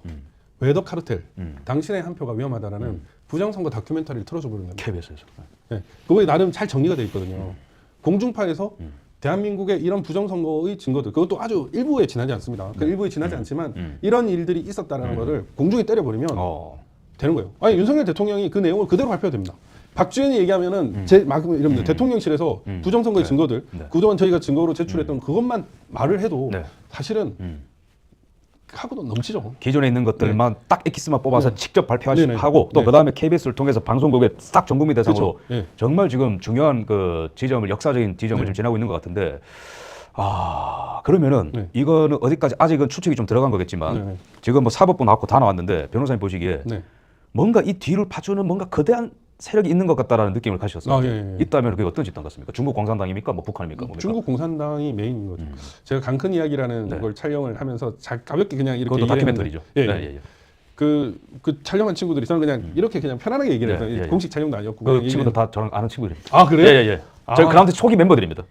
웨더 카르텔, 당신의 한 표가 위험하다라는 부정선거 다큐멘터리를 틀어줘 버리는 겁니다. KBS에서. 예. 그거에 나름 잘 정리가 돼 있거든요. 공중파에서 대한민국의 이런 부정선거의 증거들, 그것도 아주 일부에 지나지 않습니다. 그 일부에 지나지 않지만 이런 일들이 있었다는 거를 공중에 때려버리면 되는 거예요. 아니 윤석열 대통령이 그 내용을 그대로 발표해야 됩니다. 박주현이 얘기하면은 이러면 대통령실에서 부정선거의 증거들, 그동안 저희가 증거로 제출했던 그것만 말을 해도 네. 사실은 하고도 넘치죠. 기존에 있는 것들만 딱 엑기스만 뽑아서 직접 네네. 발표하고 또 네. 그다음에 KBS를 통해서 방송국에 싹 전 국민 대상으로 그렇죠. 네. 정말 지금 중요한 그 지점을 역사적인 지점을 네. 좀 지나고 있는 것 같은데 그러면은 네. 이거는 어디까지 아직은 추측이 좀 들어간 거겠지만 네. 지금 뭐 사법부 나왔고 다 나왔는데 변호사님 보시기에 네. 뭔가 이 뒤를 파주는 뭔가 거대한 세력이 있는 것 같다라는 느낌을 가지셨어요. 예. 있다면 그게 어떤 집단 같습니까? 중국 공산당입니까? 뭐 북한입니까? 뭡니까? 중국 공산당이 메인인 거죠. 제가 강큰 이야기라는 네. 걸 촬영을 하면서 가볍게 그냥 이렇게 그것도 얘기를 다큐멘터리죠. 했는데, 네, 예, 예. 그 촬영한 친구들이 저는 그냥 이렇게 그냥 편안하게 얘기를 네, 했어요. 예, 예. 공식 촬영도 아니었고. 그 그냥 친구들 얘기를- 다 저랑 아는 친구들입니다. 아 그래요? 예예예. 저희 그라운드 초기 멤버들입니다.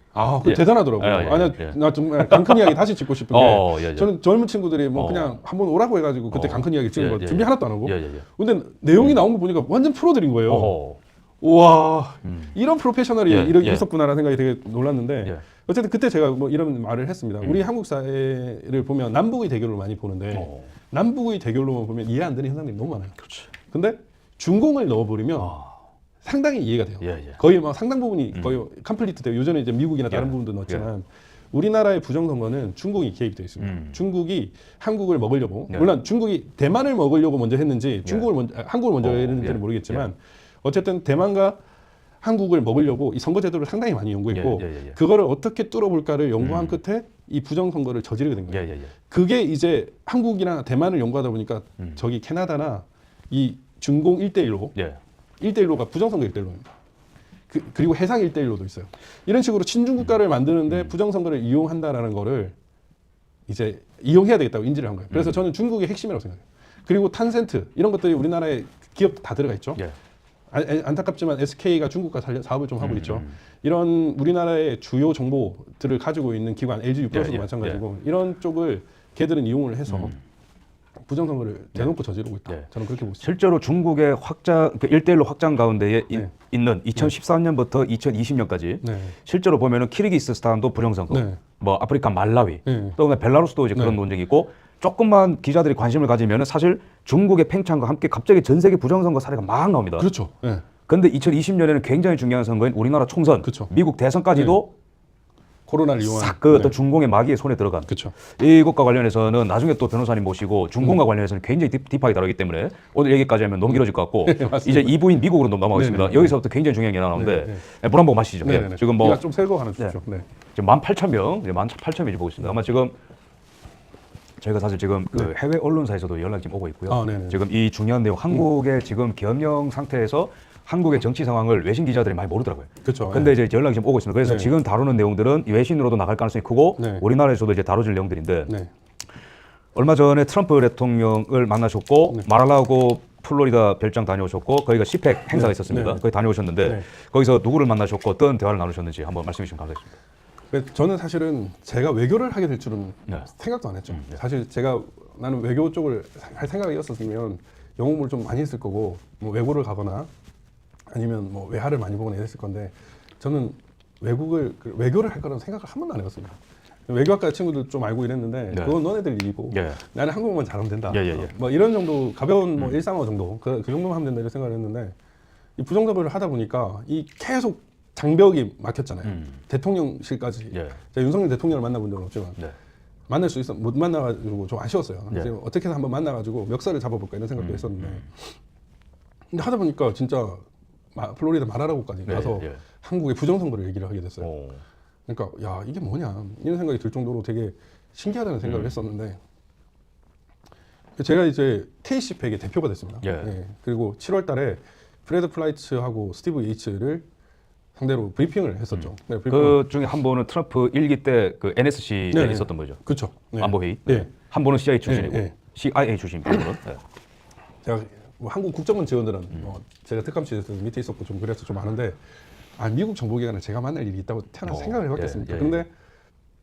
그 예. 대단하더라고요. 예, 예, 아니, 예. 나 정말 강큰 이야기 다시 찍고 싶은 게 예, 예. 저는 젊은 친구들이 뭐 어. 그냥 한번 오라고 해가지고 그때 강큰 이야기 찍은 예, 거 예, 준비 예. 하나도 안 하고. 예, 예, 예. 근데 내용이 나온 거 보니까 완전 프로들인 거예요. 어허. 우와 이런 프로페셔널이 예, 이렇게 예. 있었구나라는 생각이 되게 놀랐는데 예. 어쨌든 그때 제가 뭐 이런 말을 했습니다. 우리 한국 사회를 보면 남북의 대결로 많이 보는데 남북의 대결로만 보면 이해 안 되는 현상들이 너무 많아요. 그렇지. 근데 중공을 넣어버리면 상당히 이해가 돼요. 예, 예. 거의 뭐 상당 부분이 거의 컴플리트 돼요. 요전에 이제 미국이나 다른 예. 부분도 넣었지만 우리나라의 부정선거는 중국이 개입이 되어 있습니다. 중국이 한국을 먹으려고 예. 물론 중국이 대만을 먹으려고 먼저 했는지 한국을 먼저 했는지는 예. 모르겠지만 어쨌든 대만과 한국을 먹으려고 이 선거 제도를 상당히 많이 연구했고 예, 예, 예. 그거를 어떻게 뚫어볼까를 연구한 끝에 이 부정선거를 저지르게 된 거예요. 예, 예, 예. 그게 이제 한국이나 대만을 연구하다 보니까 저기 캐나다나 이 중공 1대1로 예. 1대1로가 부정선거 1대1로입니다. 그리고 해상 1대1로도 있어요. 이런 식으로 친중국가를 만드는데 부정선거를 이용한다라는 거를 이제 이용해야 되겠다고 인지를 한 거예요. 그래서 저는 중국의 핵심이라고 생각해요. 그리고 탄센트 이런 것들이 우리나라에 기업 다 들어가 있죠. 예. 안타깝지만 SK가 중국과 사업을 좀 하고 있죠. 이런 우리나라의 주요 정보들을 가지고 있는 기관 LG 유플러스도 예, 마찬가지고 이런 쪽을 걔들은 이용을 해서 부정선거를 대놓고 저지르고 있다. 예. 저는 그렇게 보고 있습니다. 실제로 중국의 확장 그 1대1로 확장 가운데에 네. 있는 2013년부터 2020년까지 네. 실제로 보면은 키르기스스탄도 부정선거, 네. 뭐 아프리카 말라위, 네. 또 벨라루스도 이제 그런 네. 논쟁이 있고 조금만 기자들이 관심을 가지면은 사실 중국의 팽창과 함께 갑자기 전 세계 부정선거 사례가 막 나옵니다. 그렇죠. 네. 근데 2020년에는 굉장히 중요한 선거인 우리나라 총선, 그쵸. 미국 대선까지도 코로나를 이용한 싹 그 어떤 중공의 마귀의 손에 들어간 그렇죠. 이것과 관련해서는 나중에 또 변호사님 모시고 중공과 관련해서는 굉장히 딥하게 다루기 때문에 오늘 얘기까지 하면 너무 길어질 것 같고 맞습니다. 이제 2부인 미국으로 넘어가겠습니다. 네네. 여기서부터 굉장히 중요한 게 나오는데 네, 물 한 번 마시죠. 네. 예. 지금 뭐 좀 세고 하나 주십시오. 네. 지금 18,000명, 18,000명이 보고 있습니다. 아마 지금 저희가 사실 지금 그 해외 언론사에서도 연락이 지금 오고 있고요. 아, 네네. 지금 이 중요한 내용, 한국의 지금 겸영 상태에서 한국의 정치 상황을 외신 기자들이 많이 모르더라고요. 그렇죠. 근데 이제 연락이 지금 오고 있습니다. 그래서 네. 지금 다루는 내용들은 외신으로도 나갈 가능성이 크고 네. 우리나라에서도 이제 다뤄질 내용들인데 네. 얼마 전에 트럼프 대통령을 만나셨고 마라라고 플로리다 별장 다녀오셨고 거기가 시펙 행사가 있었습니다. 네. 거기 다녀오셨는데 네. 거기서 누구를 만나셨고 어떤 대화를 나누셨는지 한번 말씀해 주시면 감사하겠습니다. 저는 사실은 제가 외교를 하게 될 줄은 네. 생각도 안 했죠. 사실 제가 나는 외교 쪽을 할 생각이었었으면 영어 공부를 좀 많이 했을 거고 뭐 외고를 가거나 아니면 뭐 외화를 많이 보거나 이랬을 건데 저는 외교를 할 거라는 생각을 한 번도 안 해봤습니다. 외교학과 친구들 좀 알고 이랬는데 네. 그건 너네들 일이고 예. 나는 한국어만 잘하면 된다. 예, 예, 예. 뭐 이런 정도 가벼운 뭐 일상어 정도 그 정도만 하면 된다 이런 생각을 했는데 이 부정선거를 하다 보니까 이 계속 장벽이 막혔잖아요. 대통령실까지. 예. 제가 윤석열 대통령을 만나본 적은 없지만 네. 만날 수 있어 못 만나가지고 좀 아쉬웠어요. 예. 그래서 어떻게든 한번 만나가지고 멱살을 잡아볼까 이런 생각도 했었는데 근데 하다 보니까 진짜 플로리다 마라라고까지 네, 가서 예. 한국의 부정선거를 얘기를 하게 됐어요. 오. 그러니까 야 이게 뭐냐 이런 생각이 들 정도로 되게 신기하다는 생각을 했었는데 제가 이제 KC팩의 대표가 됐습니다. 예. 그리고 7월달에 프레드 플라이츠하고 스티브 예이츠를 상대로 브리핑을 했었죠. 네, 그 중에 한 분은 트럼프 1기 때 그 NSC에 네, 네. 있었던 거죠. 그렇죠. 네. 안보회의. 네. 한 분은 CIA 출신이고 네, 네. CIA 출신입니다. 한 분은. 네. 제가 뭐 한국 국정원 직원들은 뭐 제가 특감실에서 밑에 있었고 좀 그래서 좀 아는데 아 미국 정보기관에 제가 만날 일이 있다고 태어나 생각을 해봤겠습니까? 예. 그런데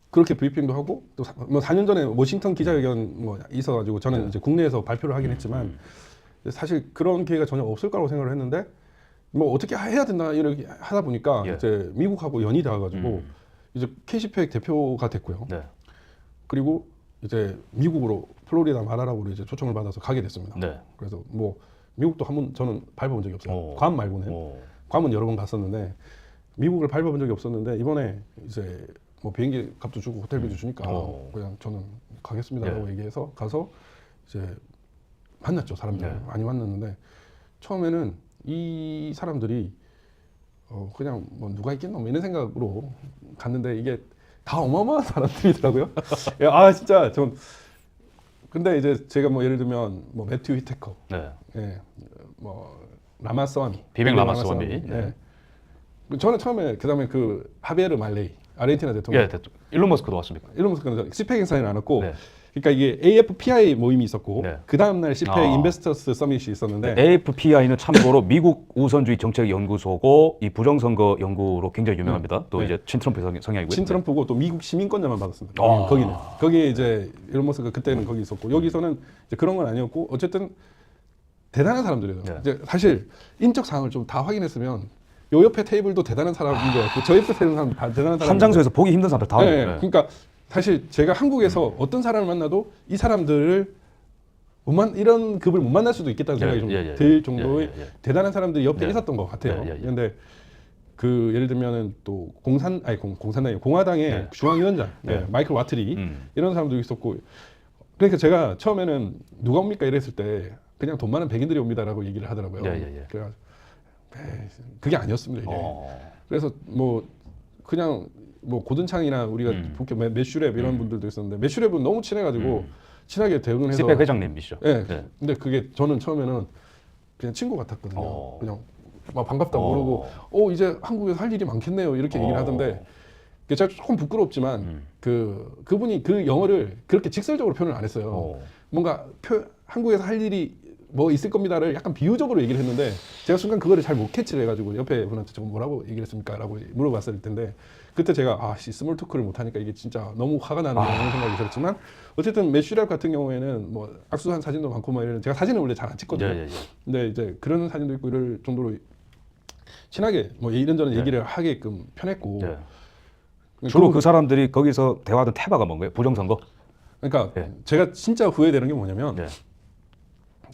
그렇게 브리핑도 하고 또 뭐 4년 전에 워싱턴 기자회견 뭐 있어가지고 저는 이제 국내에서 발표를 하긴 했지만 사실 그런 기회가 전혀 없을 거라고 생각을 했는데 뭐 어떻게 해야 된다 이렇게 하다 보니까 예. 이제 미국하고 연이 닿아가지고 이제 캐시팩 대표가 됐고요. 네. 그리고 이제 미국으로 플로리다 마라라고 이제 초청을 받아서 가게 됐습니다. 네. 그래서 뭐 미국도 한번 저는 밟아본 적이 없어요. 오. 괌 말고는. 오. 괌은 여러 번 갔었는데 미국을 밟아본 적이 없었는데 이번에 이제 뭐 비행기 값도 주고 호텔비도 주니까 오. 그냥 저는 가겠습니다라고 얘기해서 가서 이제 만났죠. 사람들 네. 많이 만났는데 처음에는 이 사람들이 그냥 뭐 누가 있겠노 뭐 이런 생각으로 갔는데 이게 다 어마어마한 사람들이더라고요. 아 진짜 전 근데 이제 제가 뭐 예를 들면 뭐 매튜 휘테커, 네. 예, 뭐 라마스와미, 비백 라마스와미. 예. 저는 처음에 그다음에 그 하비에르 말레이 아르헨티나 대통령, 예, 일론 머스크도 왔습니까? 일론 머스크는 CPEC 행사에는 안 왔고, 네. 그러니까 이게 AFPI 모임이 있었고 네. 그 다음 날 CPEC 아. 인베스터스 서밋이 있었는데 AFPI는 참고로 미국 우선주의 정책 연구소고 이 부정선거 연구로 굉장히 유명합니다. 또 네. 이제 친트럼프 성향이고요. 친트럼프고 또 미국 시민권자만 받았습니다. 아. 거기에 이제 일론 머스크가 그때는 거기 있었고 여기서는 이제 그런 건 아니었고 어쨌든 대단한 사람들이에요. 네. 이제 사실 인적 사항을 좀 다 확인했으면 요 옆에 테이블도 대단한 사람인 것 같고 저 옆에 있는 사람 다 대단한 사람. 한 장소에서 보기 힘든 사람들 다. 네, 네. 그러니까 사실 제가 한국에서 어떤 사람을 만나도 이 사람들을 이런 급을 못 만날 수도 있겠다는 생각이 좀 들 정도의 대단한 사람들이 옆에 있었던 것 같아요. 그런데 그 예를 들면은 또 공화당의 중앙위원장 마이클 와트리 이런 사람도 있었고 그러니까 제가 처음에는 누가 옵니까 이랬을 때 그냥 돈 많은 백인들이 옵니다라고 얘기를 하더라고요. 그래가지고 그게 아니었습니다 이게. 그래서 뭐 그냥 뭐 고든창이나 우리가 본격 매슈랩 이런 분들도 있었는데 매슈랩은 너무 친해가지고 친하게 대응을 해서 CPEC 회장님이시죠. 예. 네. 근데 그게 저는 처음에는 그냥 친구 같았거든요. 그냥 막 반갑다고 그러고 이제 한국에서 할 일이 많겠네요 이렇게 얘기를 하던데 그게 제가 조금 부끄럽지만 그분이 그 영어를 그렇게 직설적으로 표현을 안 했어요. 뭔가 한국에서 할 일이 뭐 있을 겁니다를 약간 비유적으로 얘기를 했는데 제가 순간 그거를 잘 못 캐치를 해가지고 옆에 분한테 저거 뭐라고 얘기를 했습니까? 라고 물어봤을 텐데 그때 제가 스몰 토크를 못하니까 이게 진짜 너무 화가 나는 그런 생각이 들었지만 어쨌든 매슈랩 같은 경우에는 뭐 악수한 사진도 많고 막 이런 제가 사진을 원래 잘 안 찍거든요. 근데 이제 그런 사진도 있고 이럴 정도로 친하게 뭐 이런저런 얘기를 하게끔 편했고 주로 그 사람들이 거기서 대화하던 테마가 뭔가요? 부정선거? 그러니까 제가 진짜 후회되는 게 뭐냐면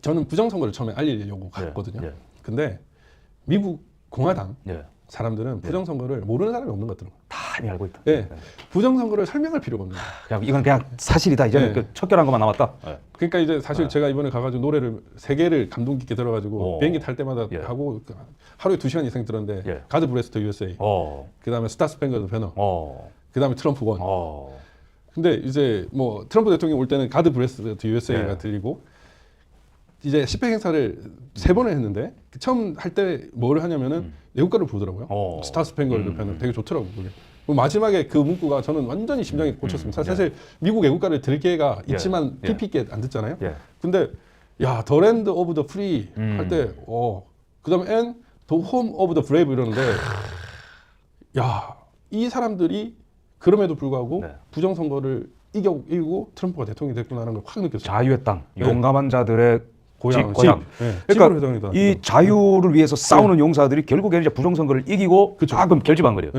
저는 부정선거를 처음에 알리려고 갔거든요. 근데 미국 공화당 사람들은 부정선거를 모르는 사람이 없는 것 같더라고요. 다 이미 알고 있다. 부정선거를 설명할 필요가 없는 거예요. 그냥 이건 그냥 사실이다. 이제는 그 척결한 것만 남았다. 그러니까 이제 사실 제가 이번에 가가지고 노래를 3개를 감동 깊게 들어가지고 비행기 탈 때마다 하고 하루에 2시간 이상 들었는데 가드 브레스 더 USA, 그 다음에 스타 스팽글드 배너, 그 다음에 트럼프 원. 근데 이제 뭐 트럼프 대통령 올 때는 가드 브레스 더 USA가 들리고 이제 CPEC 행사를 3번을 했는데 처음 할 때 뭘 하냐면은 애국가를 부르더라고요. 스타 스팽글드 배너 되게 좋더라고요. 그게. 마지막에 그 문구가 저는 완전히 심장에 꽂혔습니다. 사실 미국 애국가를 들을 기회가 있지만 깊이 있게 안 듣잖아요. 근데 더 랜드 오브 더 프리 할 때 그다음에 더 홈 오브 더 브레이브 이러는데 이 사람들이 그럼에도 불구하고 부정선거를 이기고 트럼프가 대통령이 됐구나라는 걸 확 느꼈어요. 자유의 땅, 용감한 자들의 고향. 그러니까 이 자유를 위해서 싸우는 용사들이 결국에는 이제 부정선거를 이기고 조금 결집한 거예요.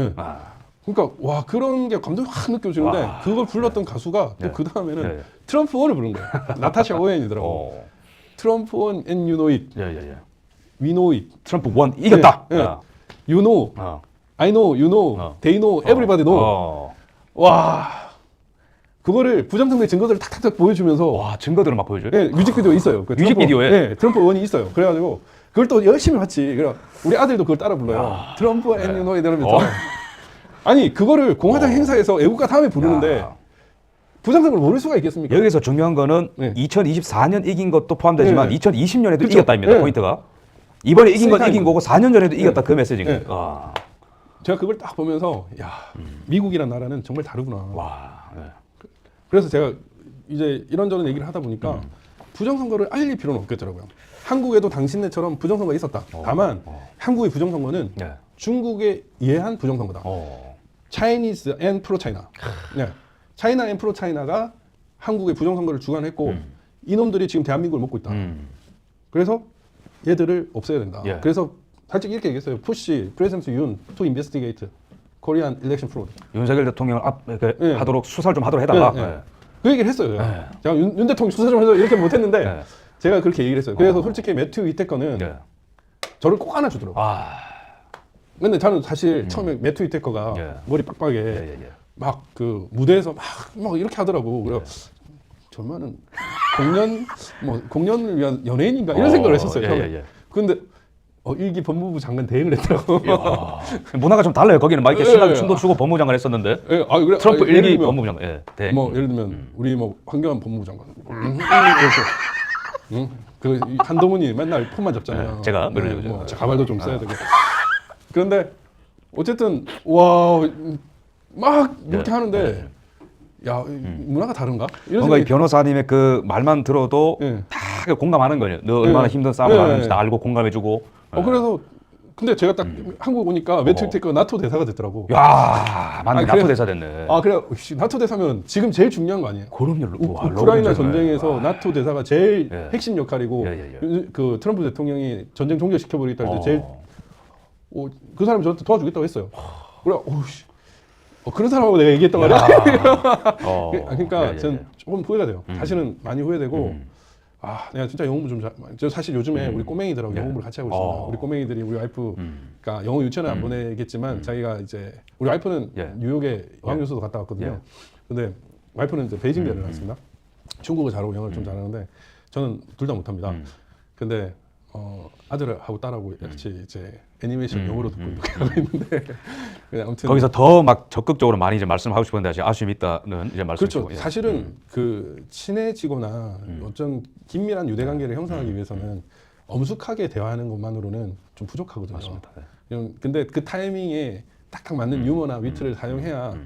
그러니까 와 그런 게 감동이 확 느껴지는데 그걸 불렀던 가수가 또 그 다음에는 트럼프 원을 부른 거예요. 나타샤 오웬이더라고. 트럼프 원 and you know it. We know it. 트럼프 원 이겼다. You know. I know. You know. They know. Everybody know. 와. 그거를 부정선거의 증거들을 탁탁탁 보여주면서 증거들을 막 보여줘요? 뮤직비디오 있어요. 뮤직비디오에? 트럼프 원이 있어요. 그래가지고 그걸 또 열심히 봤지. 그래 우리 아들도 그걸 따라 불러요. 트럼프 and you know it 이러면서 아니 그거를 공화당 행사에서 애국가 다음에 부르는데 부정선거를 모를 수가 있겠습니까? 여기서 중요한 거는 2024년 이긴 것도 포함되지만 2020년에도 이겼다입니다. 포인트가. 이번에 이긴 건 이긴 거고 4년 전에도 이겼다 그 메시지인 거예요. 제가 그걸 딱 보면서 미국이란 나라는 정말 다르구나. 그래서 제가 이제 이런저런 얘기를 하다 보니까 부정선거를 알릴 필요는 없겠더라고요. 한국에도 당신네처럼 부정선거가 있었다. 다만 한국의 부정선거는 중국에 의한 부정선거다. Chinese and pro China. 네. China and pro China가 한국의 부정선거를 주관했고 이놈들이 지금 대한민국을 먹고 있다. 그래서 얘들을 없애야 된다. 예. 그래서 살짝 이렇게 얘기했어요. Push President Yoon to investigate Korean election fraud. 윤석열 대통령을 예. 하도록 수사를 좀 하도록 해달라. 예, 예. 그 얘기를 했어요. 제가 윤 대통령 수사 좀 해서 이렇게 못했는데 예. 제가 그렇게 얘기를 했어요. 그래서 솔직히 매튜 위테커는 예. 저를 꼭 하나 주더라고요. 아, 근데 저는 사실 처음에 매튜 위테커가 예. 머리 빡빡에 예. 막 그 무대에서 막 이렇게 하더라고. 그래서 저만은 공연을 위한 연예인인가 이런 생각을 했었어요. 처음에. 예. 근데 일기 법무부 장관 대행을 했더라고. 문화가 좀 달라요. 거기는 막 이렇게 예, 신나게 예. 춤도 추고 법무부 장관 했었는데 예, 그래, 트럼프 예를 일기 들면 법무부 장관. 예. 대행. 뭐 예를 들면 우리 뭐 황교안 법무부 장관 이렇게 그 한동훈이 맨날 폰만 잡잖아요. 네, 제가 네, 그러죠. 뭐 가발도 좀 써야 되고. 그런데 어쨌든 와 막 이렇게 네. 하는데 야 문화가 다른가? 이런 뭔가 이 생각이 변호사님의 그 말만 들어도 예. 다 공감하는 거예요. 너 얼마나 예. 힘든 싸움을 예. 하는지 다 알고 공감해주고. 그래서 근데 제가 딱 한국 오니까 매튜 위테커가 나토 대사가 됐더라고. 야, 맞네. 아니, 나토 그래. 대사 됐네. 그래 나토 대사면 지금 제일 중요한 거 아니에요? 그럼요. 우크라이나 전쟁에서 나토 대사가 제일 예. 핵심 역할이고 예. 그 트럼프 대통령이 전쟁 종결시켜버리겠다 할 때 제일 그 사람이 저한테 도와주겠다고 했어요. 그래, 그런 사람하고 내가 얘기했단 말이야. 그러니까 예. 저는 조금 후회가 돼요. 사실은 많이 후회되고 내가 진짜 영어 공부 좀 저 사실 요즘에 우리 꼬맹이들하고 영어 공부를 같이 하고 있습니다. 우리 꼬맹이들이 우리 와이프가 영어 유치원은 안 보내겠지만 자기가 이제 우리 와이프는 예. 뉴욕에 어학연수도 갔다 왔거든요. 근데 와이프는 이제 베이징 내려놨습니다. 중국어 잘하고 영어를 좀 잘하는데 저는 둘 다 못합니다. 근데 아들하고 딸하고 같이 이제 애니메이션 영어로 듣고 이렇게 하고 있는데 아무튼 거기서 더 막 적극적으로 많이 이제 말씀하고 싶은데 아직 아쉬움이 있다는 이제 말씀. 그렇죠. 사실은 그 친해지거나 어떤 긴밀한 유대 관계를 형성하기 위해서는 엄숙하게 대화하는 것만으로는 좀 부족하거든요. 맞습니다. 근데 그 타이밍에 딱딱 맞는 유머나 위트를 사용해야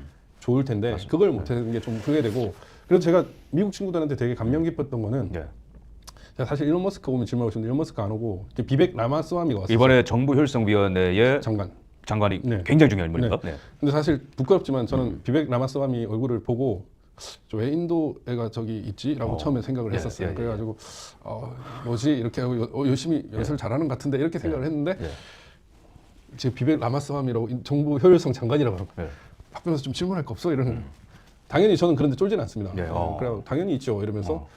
좋을 텐데 그걸 못하는 게 좀 후회되고 그래서 제가 미국 친구들한테 되게 감명 깊었던 거는 예. 제가 사실 일론 머스크 오면 질문하고 싶은데 일론 머스크 안 오고 비백 라마스와미가 왔어요. 이번에 정부 효율성위원회의 장관이 네. 굉장히 중요한 인물입니다. 네. 네. 근데 사실 부끄럽지만 저는 비백 라마스와미 얼굴을 보고 왜 인도 애가 저기 있지라고 처음에 생각을 했었어요. 예. 그래가지고 뭐지 이렇게 하고 열심히 연설을 잘하는 것 같은데 이렇게 생각을 했는데 제 비백 라마스와미라고 정부 효율성 장관이라고 하고 박 변호사 좀 질문할 거 없어 이러는 당연히 저는 그런데 쫄진 않습니다. 그래 당연히 있죠 이러면서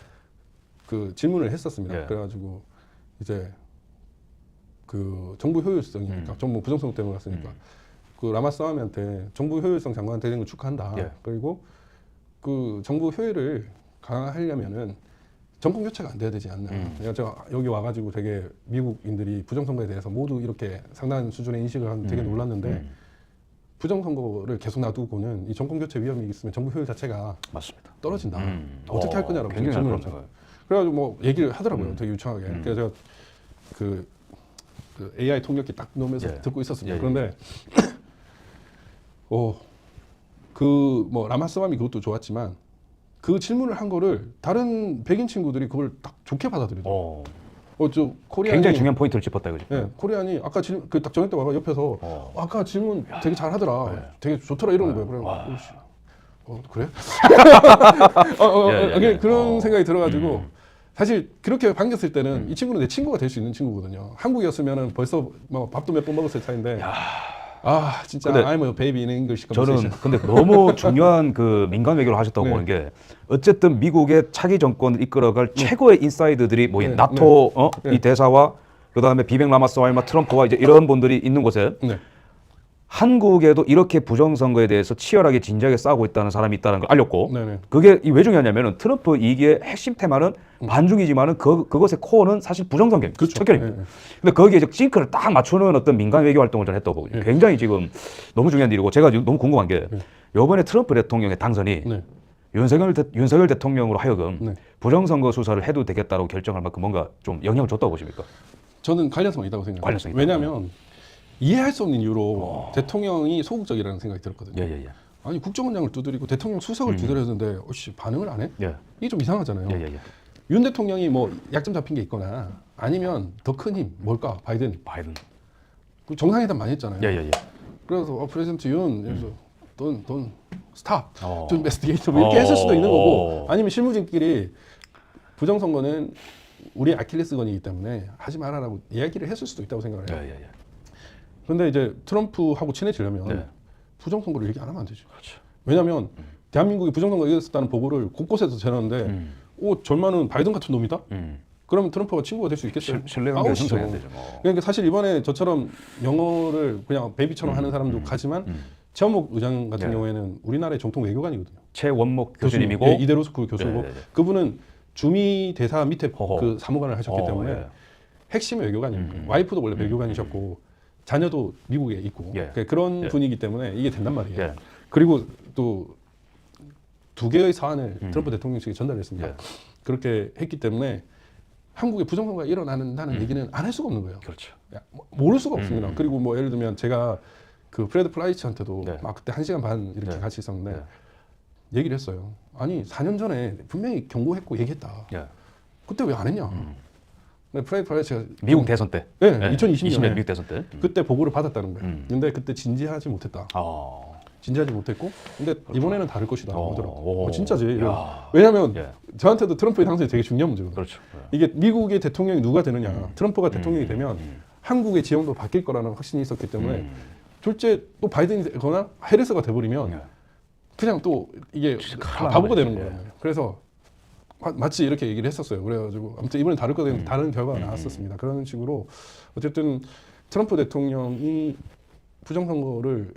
그 질문을 했었습니다. 그래가지고 이제 그 정부 효율성이니까 정부 부정성 때문에 갔으니까 그 라마스와미한테 정부 효율성 장관 되는 걸 축하한다. 그리고 그 정부 효율을 강화하려면은 정권 교체가 안 돼야 되지 않나. 제가 여기 와가지고 되게 미국인들이 부정선거에 대해서 모두 이렇게 상당한 수준의 인식을 하면 되게 놀랐는데 부정선거를 계속 놔두고는 이 정권 교체 위험이 있으면 정부 효율 자체가 맞습니다. 떨어진다. 어떻게 할 거냐라고 굉장히 질문을 그런 생각을. 그래가지고 뭐 얘기를 하더라고요. 되게 유창하게. 그래서 제가 그 AI 통역기 딱 놓으면서 듣고 있었습니다. 그런데 그 뭐 라마스와미 그것도 좋았지만 그 질문을 한 거를 다른 백인 친구들이 그걸 딱 좋게 받아들이더라고요. 저 코리안이 굉장히 중요한 포인트를 짚었다 이거지. 네, 코리안이 아까 질문 그 딱 저녁 때 와가 옆에서 아까 질문 되게 잘하더라. 되게 좋더라 이러는 거예요. 그래? 그런 생각이 들어가지고 사실 그렇게 반겼을 때는 이 친구는 내 친구가 될 수 있는 친구거든요. 한국이었으면은 벌써 뭐 밥도 몇 번 먹었을 차인데 진짜 근데 I'm a baby in English 저는 conversation. 근데 너무 중요한 그 민간 외교를 하셨다고 보는 게 어쨌든 미국의 차기 정권을 이끌어갈 최고의 인사이드들이 모인 나토 이 대사와 그다음에 비백 라마스와미 트럼프와 이제 이런 분들이 있는 곳에 한국에도 이렇게 부정선거에 대해서 치열하게 진지하게 싸우고 있다는 사람이 있다는 걸 알렸고 그게 왜 중요하냐면은 트럼프 이기의 핵심 테마는 반중이지만은 그것의 코어는 사실 부정선거입니다. 그렇죠. 척결입니다. 근데 거기에 이제 싱크를 딱 맞추는 어떤 민간 외교 활동을 저는 했다고 보거든요. 굉장히 지금 너무 중요한 일이고 제가 지금 너무 궁금한 게 이번에 트럼프 대통령의 당선이 윤석열 대통령으로 하여금 부정선거 수사를 해도 되겠다고 결정할 만큼 뭔가 좀 영향을 줬다고 보십니까? 저는 관련성이 있다고 생각해요. 관련성이 있다. 왜냐하면 이해할 수 없는 이유로 대통령이 소극적이라는 생각이 들었거든요. 아니 국정원장을 두드리고 대통령 수석을 두드렸는데 반응을 안 해? 이게 좀 이상하잖아요. 윤 대통령이 뭐 약점 잡힌 게 있거나 아니면 더 큰 힘 뭘까? 바이든. 그 정상회담 많이 했잖아요. 예. 그래서 프레지던트 윤 그래서 돈 스탑 어. 좀 investigator 뭐 이렇게 했을 수도 있는 거고 어. 아니면 실무진끼리 부정선거는 우리 아킬레스건이기 때문에 하지 말아라고 이야기를 했을 수도 있다고 생각을 해요. 예. 근데 이제 트럼프하고 친해지려면 네. 부정선거를 얘기 안 하면 안 되죠. 그렇죠. 왜냐하면 대한민국이 부정선거 이겼었다는 보고를 곳곳에서 전하는데 절만은 바이든 같은 놈이다? 그러면 트럼프가 친구가 될 수 있겠어요? 신뢰관계 아웃이죠. 형성해야 되죠. 뭐. 그러니까 사실 이번에 저처럼 영어를 그냥 베이비처럼 하는 사람도 가지만 최원목 의장 같은 네. 경우에는 우리나라의 정통 외교관이거든요. 최원목 교수님이고 예, 이대 로스쿨 교수고 네. 그분은 주미 대사 밑에 허허. 그 사무관을 하셨기 때문에 예. 핵심 외교관이에요. 와이프도 원래 외교관이셨고 자녀도 미국에 있고 예. 그러니까 그런 예. 분이기 때문에 이게 된단 말이에요. 예. 그리고 또 2개의 사안을 트럼프 대통령 측에 전달했습니다. 예. 그렇게 했기 때문에 한국에 부정선거가 일어난다는 얘기는 안 할 수가 없는 거예요. 그렇죠. 모를 수가 없습니다. 그리고 뭐 예를 들면 제가 그 프레드 플라이츠한테도 네. 막 그때 1시간 반 이렇게 네. 같이 있었는데 네. 얘기를 했어요. 아니 4년 전에 분명히 경고했고 얘기했다. 예. 그때 왜 안 했냐. 근데 프레드 플라이츠가 미국 대선 때. 네, 예. 2020년에 미국 대선 때. 그때 보고를 받았다는 거예요. 음. 근데 그때 진지하지 못했다. 아. 진지하지 못했고 근데 이번에는 다를 것이다 하더라고. 오. 진짜지. 야. 왜냐하면 예. 저한테도 트럼프의 당선이 되게 중요한 문제거든요. 그렇죠. 이게 미국의 대통령이 누가 되느냐. 트럼프가 대통령이 되면 한국의 지형도 바뀔 거라는 확신이 있었기 때문에 둘째 또 바이든이 되거나 해리스가 돼버리면 예. 그냥 또 이게 큰일 바보가 나는 되는 거지. 거예요. 그래서 마치 이렇게 얘기를 했었어요. 그래가지고 아무튼 이번에 다를 거든 다른 결과가 나왔었습니다. 그런 식으로 어쨌든 트럼프 대통령이 부정선거를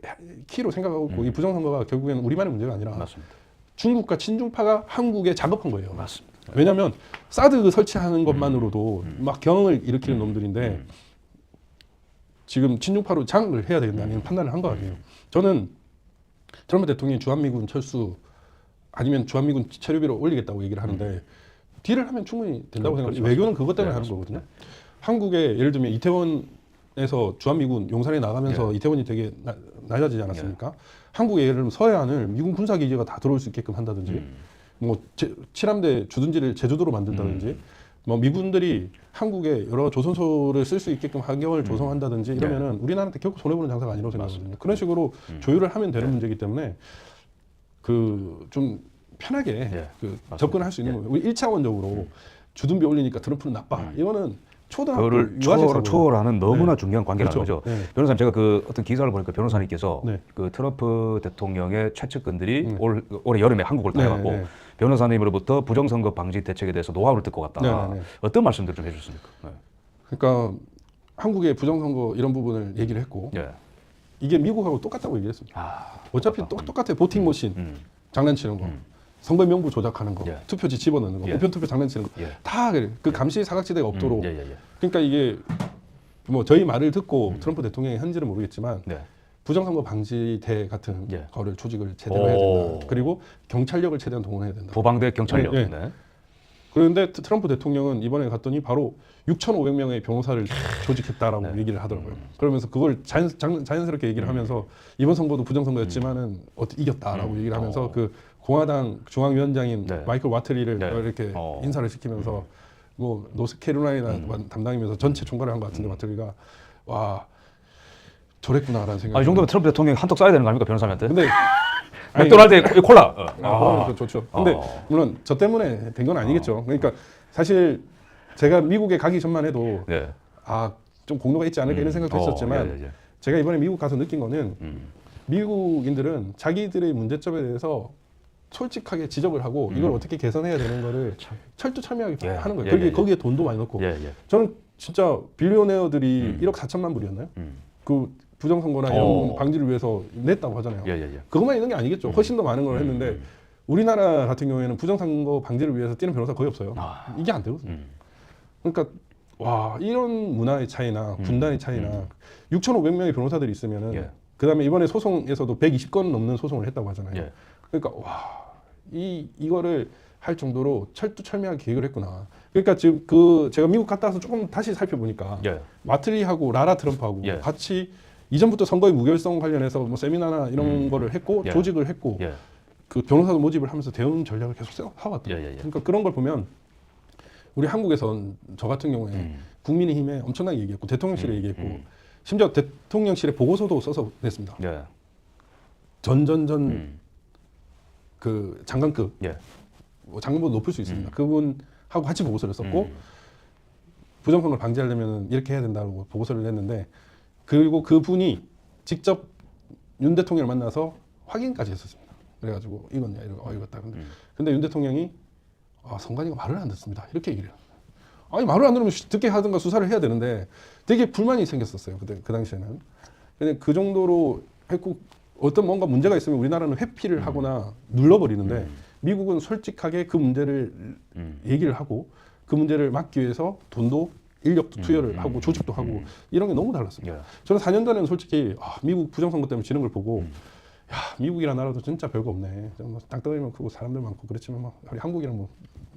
키로 생각하고 있고 이 부정선거가 결국에는 우리만의 문제가 아니라 맞습니다. 중국과 친중파가 한국에 작업한 거예요. 맞습니다. 왜냐하면 사드 설치하는 것만으로도 막 경을 일으키는 놈들인데 지금 친중파로 장악을 해야 된다는 판단을 한 거 아니에요. 저는 트럼프 대통령이 주한미군 철수 아니면 주한미군 체류비를 올리겠다고 얘기를 하는데 딜을 하면 충분히 된다고 생각해요. 외교는 그것 때문에 하는 거거든요. 한국에 예를 들면 이태원에서 주한미군 용산에 나가면서 이태원이 되게 낮아지지 않았습니까? 한국에 예를 들면 서해안을 미군 군사기지가 다 들어올 수 있게끔 한다든지 뭐 칠함대 주둔지를 제주도로 만든다든지 뭐 미군들이 한국에 여러 조선소를 쓸 수 있게끔 환경을 조성한다든지 이러면은 우리나라한테 결코 손해보는 장사가 아니라고 생각하거든요. 그런 식으로 조율을 하면 되는 문제이기 때문에 그 좀 편하게 예. 그 접근할 수 있는 거예요. 우리 1차원적으로 주둔비 올리니까 트럼프는 나빠. 이거는 초등학교 그거를 유아세사고요. 초월하는 너무나 네. 중요한 관계라는 그렇죠. 거죠. 네. 변호사님, 제가 그 어떤 기사를 보니까 변호사님께서 네. 그 트럼프 대통령의 최측근들이 올해 여름에 한국을 네, 다녀갔고 네. 변호사님으로부터 부정선거 방지 대책에 대해서 노하우를 듣고 갔다. 네, 네, 네. 어떤 말씀들 좀 해주십니까? 네. 그러니까 한국의 부정선거 이런 부분을 얘기를 했고 예. 이게 미국하고 똑같다고 얘기했습니다. 아, 어차피 똑같아요. 보팅 머신 장난치는 거, 선거 명부 조작하는 거, 예. 투표지 집어넣는 거, 예. 우편 투표 장난치는 거, 예. 다 그래. 그 감시 사각지대가 없도록. 예, 예, 예. 그러니까 이게 뭐 저희 말을 듣고 트럼프 대통령이 한지는 모르겠지만 네. 부정선거 방지대 같은 예. 거를 조직을 제대로 해야 된다. 오. 그리고 경찰력을 최대한 동원해야 된다. 부방대 경찰력. 네, 네. 그런데 트럼프 대통령은 이번에 갔더니 바로 6,500명의 변호사를 조직했다라고 얘기를 하더라고요. 그러면서 그걸 자연스럽게 얘기를 하면서 이번 선거도 부정선거였지만은 이겼다라고 얘기를 하면서 그 공화당 중앙위원장인 네. 마이클 와트리를 네. 이렇게 인사를 시키면서 뭐 노스캐롤라이나 담당이면서 전체 총괄을 한 것 같은데 와트리가 와 저랬구나라는 생각이. 아, 이 정도면 트럼프 대통령이 한턱 쏴야 되는 거 아닙니까, 변호사님한테? 근데 맥도날드의 콜라. 그건 좋죠. 근데 물론 저 때문에 된 건 아니겠죠. 그러니까 사실 제가 미국에 가기 전만 해도 네. 좀 공로가 있지 않을까 이런 생각도 했었지만 예, 예. 제가 이번에 미국 가서 느낀 거는 미국인들은 자기들의 문제점에 대해서 솔직하게 지적을 하고 이걸 어떻게 개선해야 되는 거를 철두철미하게 예, 하는 거예요. 예, 그게 예, 거기에 돈도 많이 넣고 예, 예. 저는 진짜 빌리오네어들이 1억 4천만 불이었나요? 그 부정선거나 이런 부분 방지를 위해서 냈다고 하잖아요. 예, 예, 예. 그것만 있는 게 아니겠죠. 훨씬 더 많은 걸 했는데 우리나라 같은 경우에는 부정선거 방지를 위해서 뛰는 변호사 거의 없어요. 이게 안 되거든요. 그러니까 와 이런 문화의 차이나 분단의 차이나 6,500명의 변호사들이 있으면은 예. 그다음에 이번에 소송에서도 120건 넘는 소송을 했다고 하잖아요. 예. 그러니까 와 이거를 할 정도로 철두철미하게 계획을 했구나. 그러니까 지금 그 제가 미국 갔다 와서 조금 다시 살펴보니까 예. 마트리하고 라라 트럼프하고 예. 같이 이전부터 선거의 무결성 관련해서 뭐 세미나나 이런 거를 했고 예. 조직을 했고 예. 그 변호사도 모집을 하면서 대응 전략을 계속 해왔더라고요. 예, 예, 예. 그러니까 그런 걸 보면 우리 한국에선 저 같은 경우에 국민의힘에 엄청나게 얘기했고 대통령실에 얘기했고 심지어 대통령실에 보고서도 써서 냈습니다. 예. 전전전 그 장관급 예. 뭐 장관보다 높을 수 있습니다. 그분하고 같이 보고서를 썼고 부정선거를 방지하려면 이렇게 해야 된다고 보고서를 냈는데 그리고 그분이 직접 윤 대통령을 만나서 확인까지 했었습니다. 그래가지고 이거냐 이러고 이거다. 근데 윤 대통령이 선관위가 말을 안 듣습니다. 이렇게 얘기를 해요. 아니 말을 안 들으면 듣게 하든가 수사를 해야 되는데 되게 불만이 생겼었어요. 그 당시에는. 근데 그 정도로 했고 어떤 뭔가 문제가 있으면 우리나라는 회피를 하거나 눌러버리는데 미국은 솔직하게 그 문제를 얘기를 하고 그 문제를 막기 위해서 돈도 인력도 투여를 하고 조직도 하고 이런 게 너무 달랐습니다. 예. 저는 4년 전에는 솔직히 미국 부정선거 때문에 지는 걸 보고 야 미국이라는 나라도 진짜 별거 없네. 뭐 땅덩이만 크고 사람들 많고 그렇지만 뭐 우리 한국이랑 뭐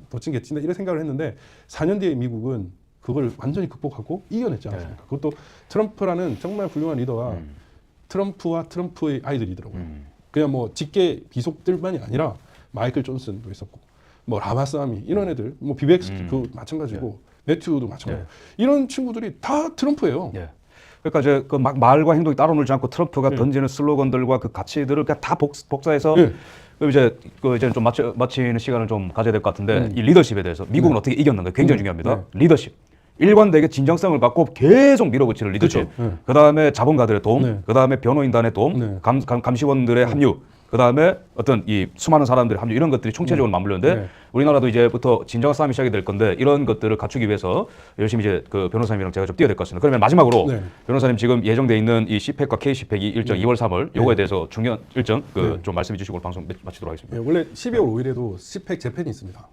도친 개친다 이런 생각을 했는데 4년 뒤에 미국은 그걸 완전히 극복하고 이겨냈지 않았습니까? 그것도 트럼프라는 정말 훌륭한 리더가 트럼프와 트럼프의 아이들이더라고요. 그냥 뭐 직계 비속들만이 아니라 마이클 존슨도 있었고 뭐 라마스와미 이런 애들 뭐 비벡 그 마찬가지고 매튜도 마찬가지고 이런 친구들이 다 트럼프예요. 예. 그러니까 이제 그 막 말과 행동이 따로 놀지 않고 트럼프가 던지는 슬로건들과 그 가치들을 그냥 다 복사해서 그럼 이제 좀 마치는 시간을 좀 가져야 될 것 같은데 이 리더십에 대해서 미국은 어떻게 이겼는가 굉장히 중요합니다. 리더십. 일관되게 진정성을 갖고 계속 밀어붙이는 리더십. 그렇죠. 그다음에 자본가들의 도움, 그다음에 변호인단의 도움, 감시원들의 합류, 그다음에 어떤 이 수많은 사람들의 합류 이런 것들이 총체적으로 맞물렸는데 우리나라도 이제부터 진정한 싸움이 시작이 될 건데 이런 것들을 갖추기 위해서 열심히 이제 그 변호사님이랑 제가 좀 뛰어야 될 것 같습니다. 그러면 마지막으로 변호사님 지금 예정돼 있는 이 CPEC과 KCPEC 일정 2월 3월 요거에 대해서 중요한 일정 좀 말씀해 주시고 방송 마치도록 하겠습니다. 원래 12월 5일에도 스펙 재팬이 있습니다.